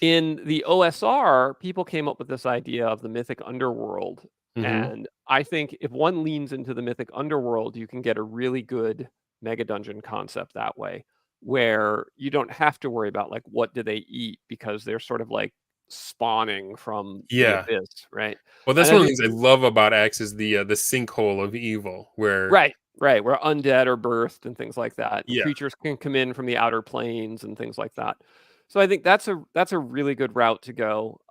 in the OSR, people came up with this idea of the mythic underworld.
Hmm.
And I think if one leans into the mythic underworld, you can get a really good mega dungeon concept that way, where you don't have to worry about like what do they eat, because they're sort of like spawning from the
Yeah.
abyss, right?
Well,
And
that's
I
one of
think
the things I love about Axe, is the sinkhole of evil, where,
right, right, where undead are birthed and things like that, and
yeah.
creatures can come in from the outer planes and things like that. So I think that's a really good route to go.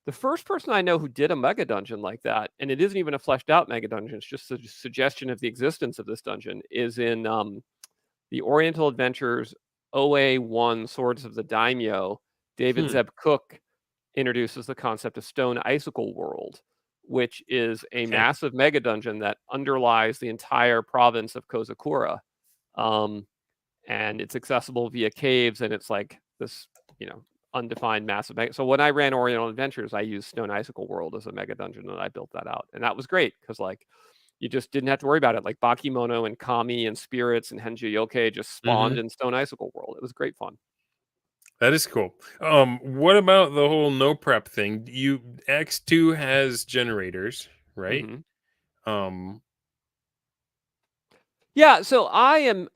The first person I know who did a mega dungeon like that, and it isn't even a fleshed out mega dungeon, it's just a suggestion of the existence of this dungeon, is in the Oriental Adventures OA1 Swords of the Daimyo. David
Hmm.
Zeb Cook introduces the concept of Stone Icicle World, which is a
Okay.
massive mega dungeon that underlies the entire province of Kozakura. Um, and it's accessible via caves, and it's like this, undefined massive mega. So when I ran Oriental Adventures, I used Stone Icicle World as a mega dungeon, and I built that out. And that was great because like you just didn't have to worry about it. Like Bakimono and Kami and spirits and Henji Yoke just spawned
Hmm.
in Stone Icicle World. It was great fun.
That is cool. What about the whole no prep thing? X2 has generators, right?
Mhm.
Um,
Yeah, so I am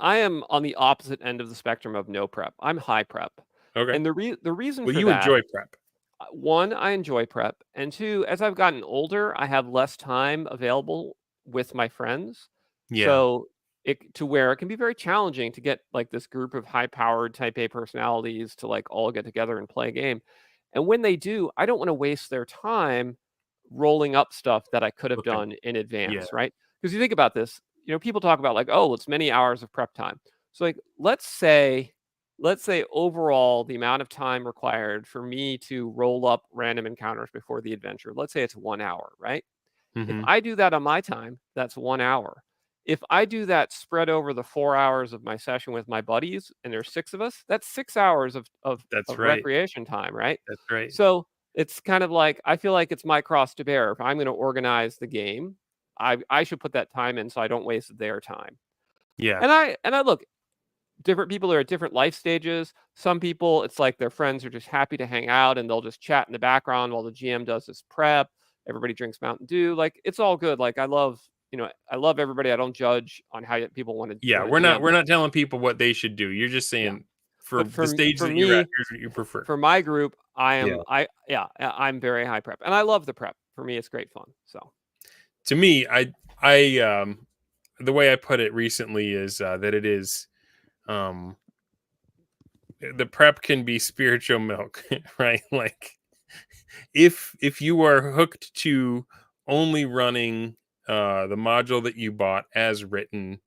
on the opposite end of the spectrum of no prep. I'm high prep.
okay.
And the reason
Well,
for
you
that,
enjoy prep.
one, I enjoy prep, and two, as I've gotten older, I have less time available with my friends.
Yeah.
So it to where it can be very challenging to get like this group of high-powered type A personalities to like all get together and play a game. And when they do, I don't want to waste their time rolling up stuff that I could have
Okay.
done in
Yeah.
advance, right? Because you think about this, people talk about like, oh, it's many hours of prep time. So like let's say overall the amount of time required for me to roll up random encounters before the adventure, let's say it's 1 hour, right? If
Hmm.
I do that on my time, that's 1 hour. If I do that spread over the 4 hours of my session with my buddies, and there's six of us, that's 6 hours
That's
of
right.
recreation time, right?
That's right.
So it's kind of like I feel like it's my cross to bear. If I'm going to organize the game, I should put that time in so I don't waste their time.
Yeah.
And I look, different people are at different life stages. Some people, it's like their friends are just happy to hang out and they'll just chat in the background while the GM does his prep. Everybody drinks Mountain Dew. Like it's all good. Like I love everybody. I don't judge on how people want to
Yeah.
want to GM.
We're not telling people what they should do. You're just
Yeah,
saying for
but
the stage
for
that you're at,
me,
here's what you prefer.
for my group, I
Yeah.
am I yeah I'm very high prep and I love the prep. For me, it's great fun. So
To me, I the way I put it recently is that it is um the prep can be spiritual milk, right? Like if you are hooked to only running the module that you bought as written,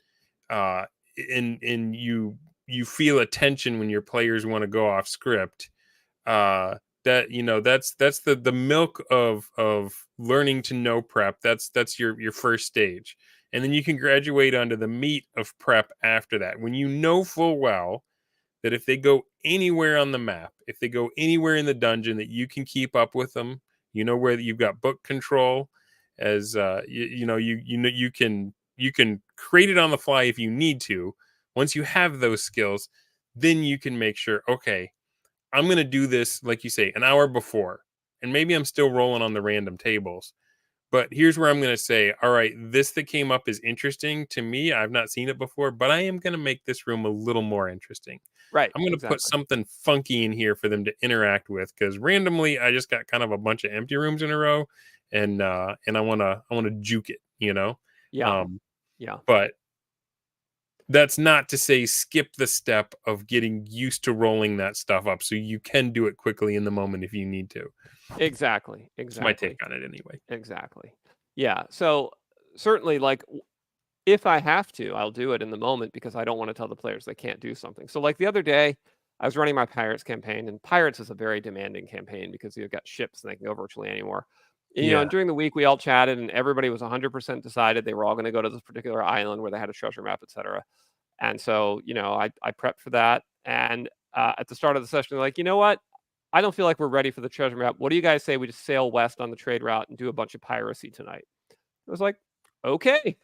uh and you feel a tension when your players want to go off script, uh that that's the milk of learning to know prep. That's your first stage, and then you can graduate onto the meat of prep after that, when you know full well that if they go anywhere on the map, if they go anywhere in the dungeon, that you can keep up with them. You know where you've got book control, as you can create it on the fly if you need to. Once you have those skills, then you can make sure, okay, I'm going to do this, like you say, an hour before, and maybe I'm still rolling on the random tables. But here's where I'm going to say, all right, this that came up is interesting to me. I've not seen it before, but I am going to make this room a little more interesting.
right,
I'm going to put
exactly.
something funky in here for them to interact with, because randomly I just got kind of a bunch of empty rooms in a row, and I want to juke it, you know.
Yeah,
Um,
yeah,
but that's not to say skip the step of getting used to rolling that stuff up so you can do it quickly in the moment if you need to.
exactly,
It's my take
exactly,
on it anyway.
exactly. Yeah. So certainly, like if I have to, I'll do it in the moment because I don't want to tell the players they can't do something. So, like the other day, I was running my Pirates campaign, and Pirates is a very demanding campaign because you've got ships and they can go virtually anywhere.
Yeah.
And during the week, we all chatted, and everybody was 100% decided they were all going to go to this particular island where they had a treasure map, etc. And so, I prepped for that. And at the start of the session, they're like, you know what? I don't feel like we're ready for the treasure map. What do you guys say we just sail west on the trade route and do a bunch of piracy tonight? I was like, okay.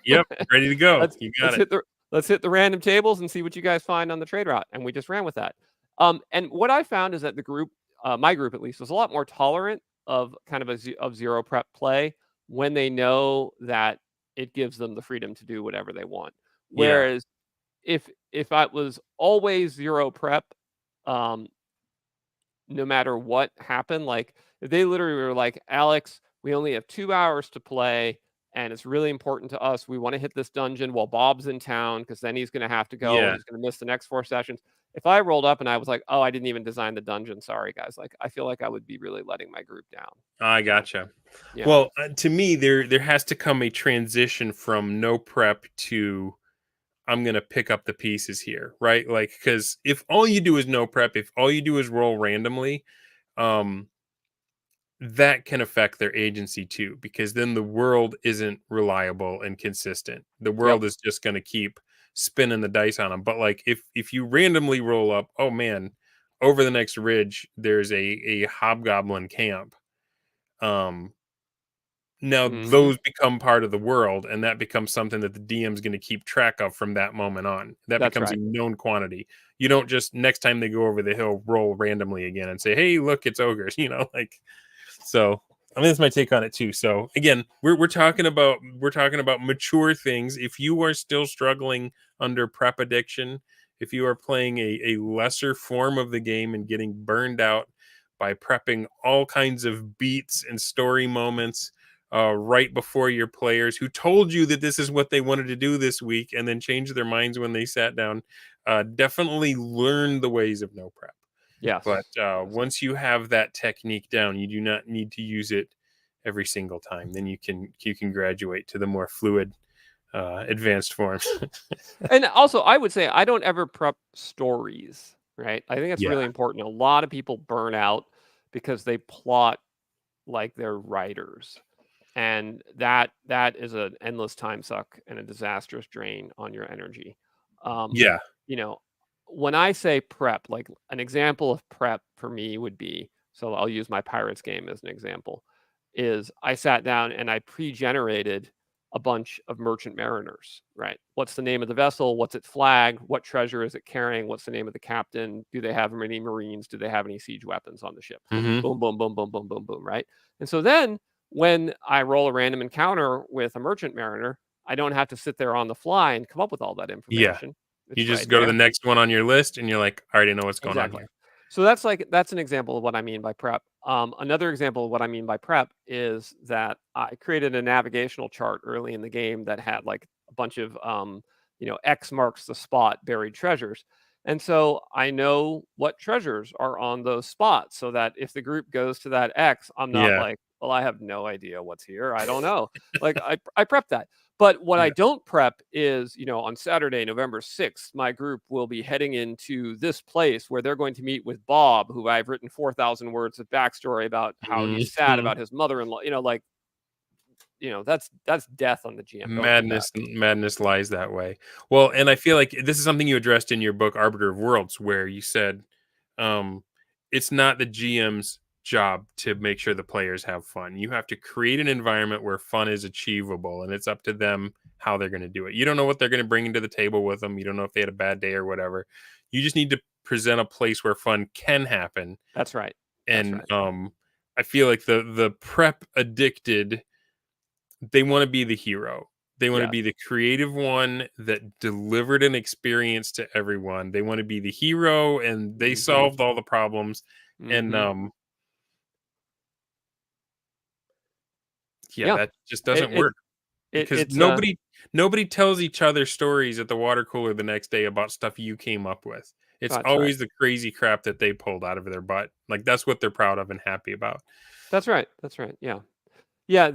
Yep. Ready to go.
let's
You got
let's
it.
hit the let's hit the random tables and see what you guys find on the trade route. And we just ran with that. And what I found is that the group, my group at least, was a lot more tolerant of kind of of zero prep play when they know that it gives them the freedom to do whatever they want.
Yeah.
Whereas if I was always zero prep, um, no matter what happened. Like they literally were like, Alex, we only have 2 hours to play, and it's really important to us. We want to hit this dungeon while Bob's in town because then he's going to have to go.
Yeah.
He's going to miss the next 4 sessions. If I rolled up and I was like, oh, I didn't even design the dungeon. Sorry, guys. Like I feel like I would be really letting my group down.
I
So
gotcha.
yeah,
Well, to me, there has to come a transition from no prep to I'm gonna pick up the pieces here, right? Like, because if all you do is no prep, if all you do is roll randomly, um, that can affect their agency too, because then the world isn't reliable and consistent. The
yep,
world is just gonna keep spinning the dice on them. But like, if you randomly roll up, oh man, over the next ridge, there's a hobgoblin camp. Um, Now
Hmm.
those become part of the world, and that becomes something that the DM is going to keep track of from that moment on. That
That's
becomes a
right.
known quantity. You don't just next time they go over the hill roll randomly again and say, "Hey, look, it's ogres." Like so. I mean, that's my take on it too. So again, we're talking about mature things. If you are still struggling under prep addiction, if you are playing a lesser form of the game and getting burned out by prepping all kinds of beats and story moments right before your players who told you that this is what they wanted to do this week and then changed their minds when they sat down, definitely learn the ways of no prep. But
Yes. Yes.
once you have that technique down, you do not need to use it every single time. Then you can graduate to the more fluid, advanced forms.
And also, I would say I don't ever prep stories, right? I think that's
Yeah,
really important. A lot of people burn out because they plot like they're writers, and that is an endless time suck and a disastrous drain on your energy. Um,
yeah,
you know, when I say prep, like an example of prep for me would be, so I'll use my Pirates game as an example, is I sat down and I pre-generated a bunch of merchant mariners, right? What's the name of the vessel? What's its flag? What treasure is it carrying? What's the name of the captain? Do they have any marines? Do they have any siege weapons on the ship?
hmm
Boom, boom, boom, boom, boom, boom, boom, right? And so then when I roll a random encounter with a merchant mariner, I don't have to sit there on the fly and come up with all that
yeah.
information.
You
It's
just
right
go to the
there.
next one on your list, and you're like, I already know what's going on
Exactly.
here.
So that's an example of what I mean by prep. Another example of what I mean by prep is that I created a navigational chart early in the game that had like a bunch of X marks the spot buried treasures. And so I know what treasures are on those spots so that if the group goes to that X, I'm not
Yeah,
like, well, I have no idea what's here. I don't know. Like I prep that. But what I
yeah.
don't prep is, on Saturday, November 6th, my group will be heading into this place where they're going to meet with Bob, who I've written 4,000 words of backstory about how he's sad
Mhm.
about his mother-in-law. That's death on the GM. Don't do that.
Madness lies that way. Well, and I feel like this is something you addressed in your book, Arbiter of Worlds, where you said, um, it's not the GM's job to make sure the players have fun. You have to create an environment where fun is achievable, and it's up to them how they're going to do it. You don't know what they're going to bring into the table with them. You don't know if they had a bad day or whatever. You just need to present a place where fun can happen.
That's right. That's
And
right.
I feel like the prep addicted, they want to be the hero. They want to
Yes.
be the creative one that delivered an experience to everyone. They want to be the hero and they
Hmm.
solved all the problems. And
Hmm.
yeah,
Yeah.
that just
It,
doesn't
it,
work
it
because
it's
nobody tells each other stories at the water cooler the next day about stuff you came up with. It's
That's right.
always the crazy crap that they pulled out of their butt. Like that's what they're proud of and happy about.
That's right. That's right. Yeah. Yeah,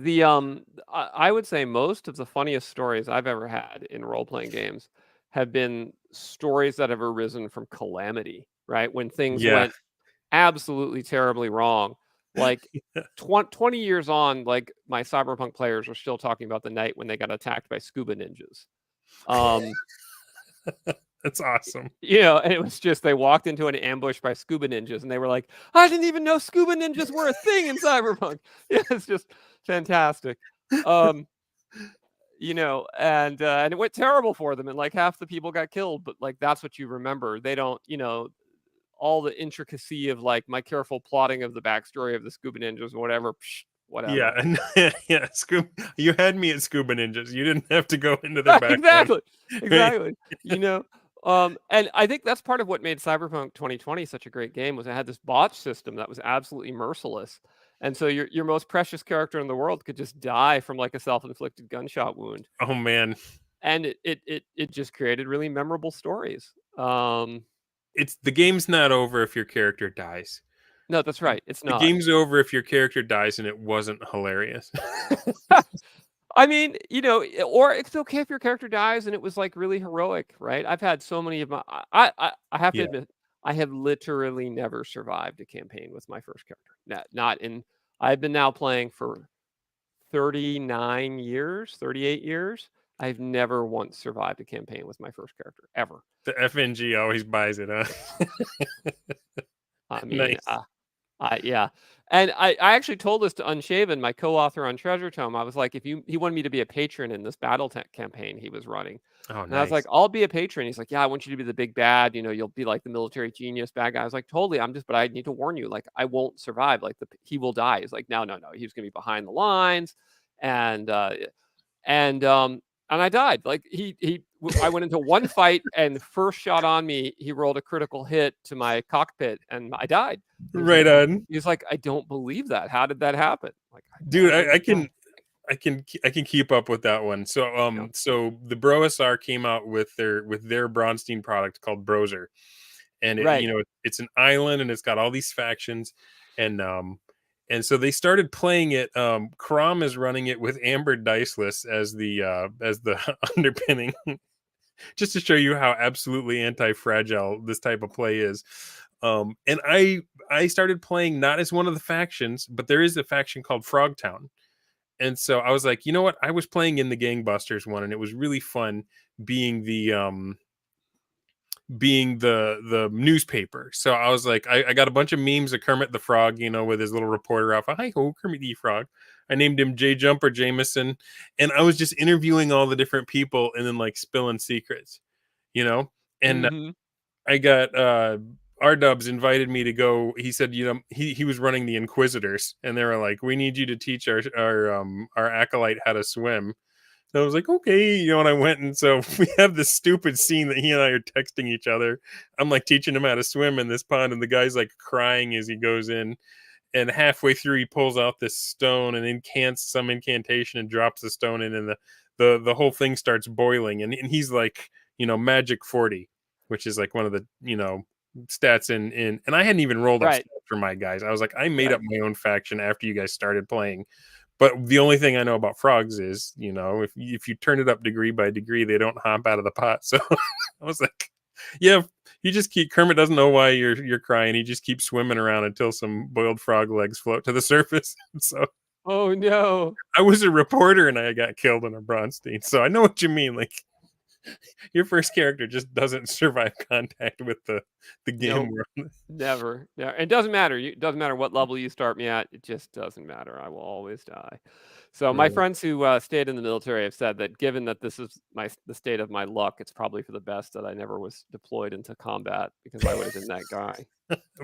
I would say most of the funniest stories I've ever had in role-playing games have been stories that have arisen from calamity, right? When things
Yeah.
went absolutely terribly wrong. Like 20 years on, like my Cyberpunk players are still talking about the night when they got attacked by scuba ninjas. Um,
That's awesome.
and it was just they walked into an ambush by scuba ninjas and they were like, I didn't even know scuba ninjas were a thing in Cyberpunk. Yeah, it's just fantastic. Um, and it went terrible for them, and like half the people got killed, but like that's what you remember. They don't, all the intricacy of like my careful plotting of the backstory of the scuba ninjas or whatever,
Yeah,
whatever.
and yeah, you had me at scuba ninjas. You didn't have to go into their background.
Exactly,
Right?
exactly. And I think that's part of what made Cyberpunk 2020 such a great game was it had this botch system that was absolutely merciless. And so your most precious character in the world could just die from like a self-inflicted gunshot wound.
Oh man,
And it just created really memorable stories.
it's the game's not over if your character dies.
No, that's right. It's
The
not.
game's over if your character dies and it wasn't hilarious.
I mean, or it's okay if your character dies and it was like really heroic, right? I've had so many of my I have to
Yeah,
admit, I have literally never survived a campaign with my first character. Not in I've been now playing for 39 years, 38 years. I've never once survived a campaign with my first character ever.
the FNG always buys it, huh?
I mean,
Nice.
yeah. And I actually told this to Unshaven, my co-author on Treasure Tome. I was like, if you he wanted me to be a patron in this battle campaign he was running.
Oh,
And I was like,
nice.
I'll be a patron. He's like, yeah, I want you to be the big bad. You'll be like the military genius bad guy. I was like, totally. But I need to warn you, like, I won't survive. Like, he will die. He's like, no, no, no. He's gonna be behind the lines, and and um and I died. Like I went into one fight, and the first shot on me, he rolled a critical hit to my cockpit, and I died.
Right on.
He's like, I don't believe that. How did that happen? Like,
Dude,
I
I
don't know.
can keep up with that one. So
Yeah.
so the BroSR came out with their Bronstein product called Broser. And
Right.
it's an island and it's got all these factions, and so they started playing it. Crom is running it with Amber Diceless as the underpinning, just to show you how absolutely anti-fragile this type of play is. And I started playing not as one of the factions, but there is a faction called Frogtown. And so I was like, you know what? I was playing in the Gangbusters one, and it was really fun being the newspaper. So I was like, I got a bunch of memes of Kermit the Frog, with his little reporter outfit. Hi ho, Kermit the Frog. I named him J Jumper Jameson, and I was just interviewing all the different people and then like spilling secrets, you know. And
Hmm.
I got R Dubs invited me to go. He said, he was running the Inquisitors, and they were like, we need you to teach our acolyte how to swim. And I was like, okay, and I went, and so we have this stupid scene that he and I are texting each other. I'm like teaching him how to swim in this pond, and the guy's like crying as he goes in. And halfway through, he pulls out this stone and incants some incantation and drops the stone in, and the whole thing starts boiling. And he's like, magic 40, which is like one of the stats in. And I hadn't even rolled up
Right.
stats for my guys. I was like, I made
Right.
up my own faction after you guys started playing. But the only thing I know about frogs is, if you turn it up degree by degree, they don't hop out of the pot. So I was like, yeah, you just keep Kermit doesn't know why you're crying. He just keeps swimming around until some boiled frog legs float to the surface. So
Oh no.
I was a reporter and I got killed in a Bronstein. So I know what you mean. Like your first character just doesn't survive contact with the game
Nope.
world.
Never. Yeah. It doesn't matter. It doesn't matter what level you start me at. It just doesn't matter. I will always die. So my
Right.
friends who stayed in the military have said that given that this is the state of my luck, it's probably for the best that I never was deployed into combat, because I would have been that guy.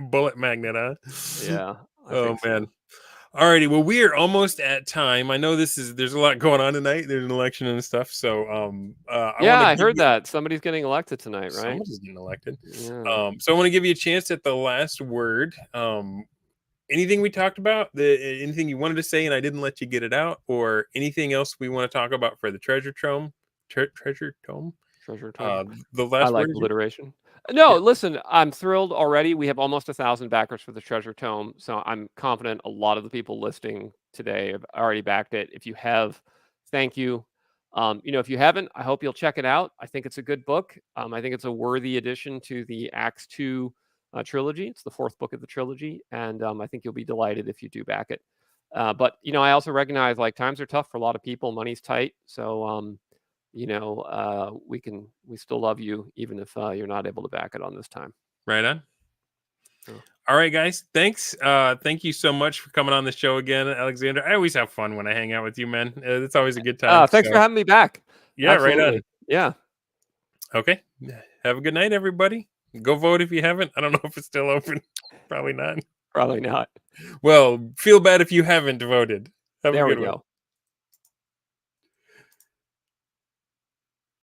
Bullet magnet, huh?
Yeah, I
Oh
think so.
man. Alrighty, well, we are almost at time. I know there's a lot going on tonight. There's an election and stuff, so I want
Yeah,
to
I
give
heard
you
that somebody's getting elected tonight, right?
somebody's getting elected.
Yeah.
So I want to give you a chance at the last word. Anything we talked about, anything you wanted to say and I didn't let you get it out, or anything else we want to talk about for the treasure tome? Treasure tome.
Treasure Tome.
Uh, the
I
last
like
word is yours.
alliteration. No,
Yeah.
listen, I'm thrilled already. We have almost 1,000 backers for the Treasure Tome, so I'm confident a lot of the people listing today have already backed it. If you have, thank you. If you haven't, I hope you'll check it out. I think it's a good book. I think it's a worthy addition to the ACKS II trilogy. It's the fourth book of the trilogy, and I think you'll be delighted if you do back it. But I also recognize like times are tough for a lot of people. Money's tight, so we still love you even if you're not able to back it on this time.
Right on.
So,
All right, guys. Thanks. Thank you so much for coming on the show again, Alexander. I always have fun when I hang out with you, man. It's always a good time.
thanks for
So
having me back.
yeah, right on.
Absolutely. Yeah,
Okay. Have a good night, everybody. Go vote if you haven't. I don't know if it's still open. Probably not.
probably not.
Well, feel bad if you haven't voted. Have a
There we
good one.
go.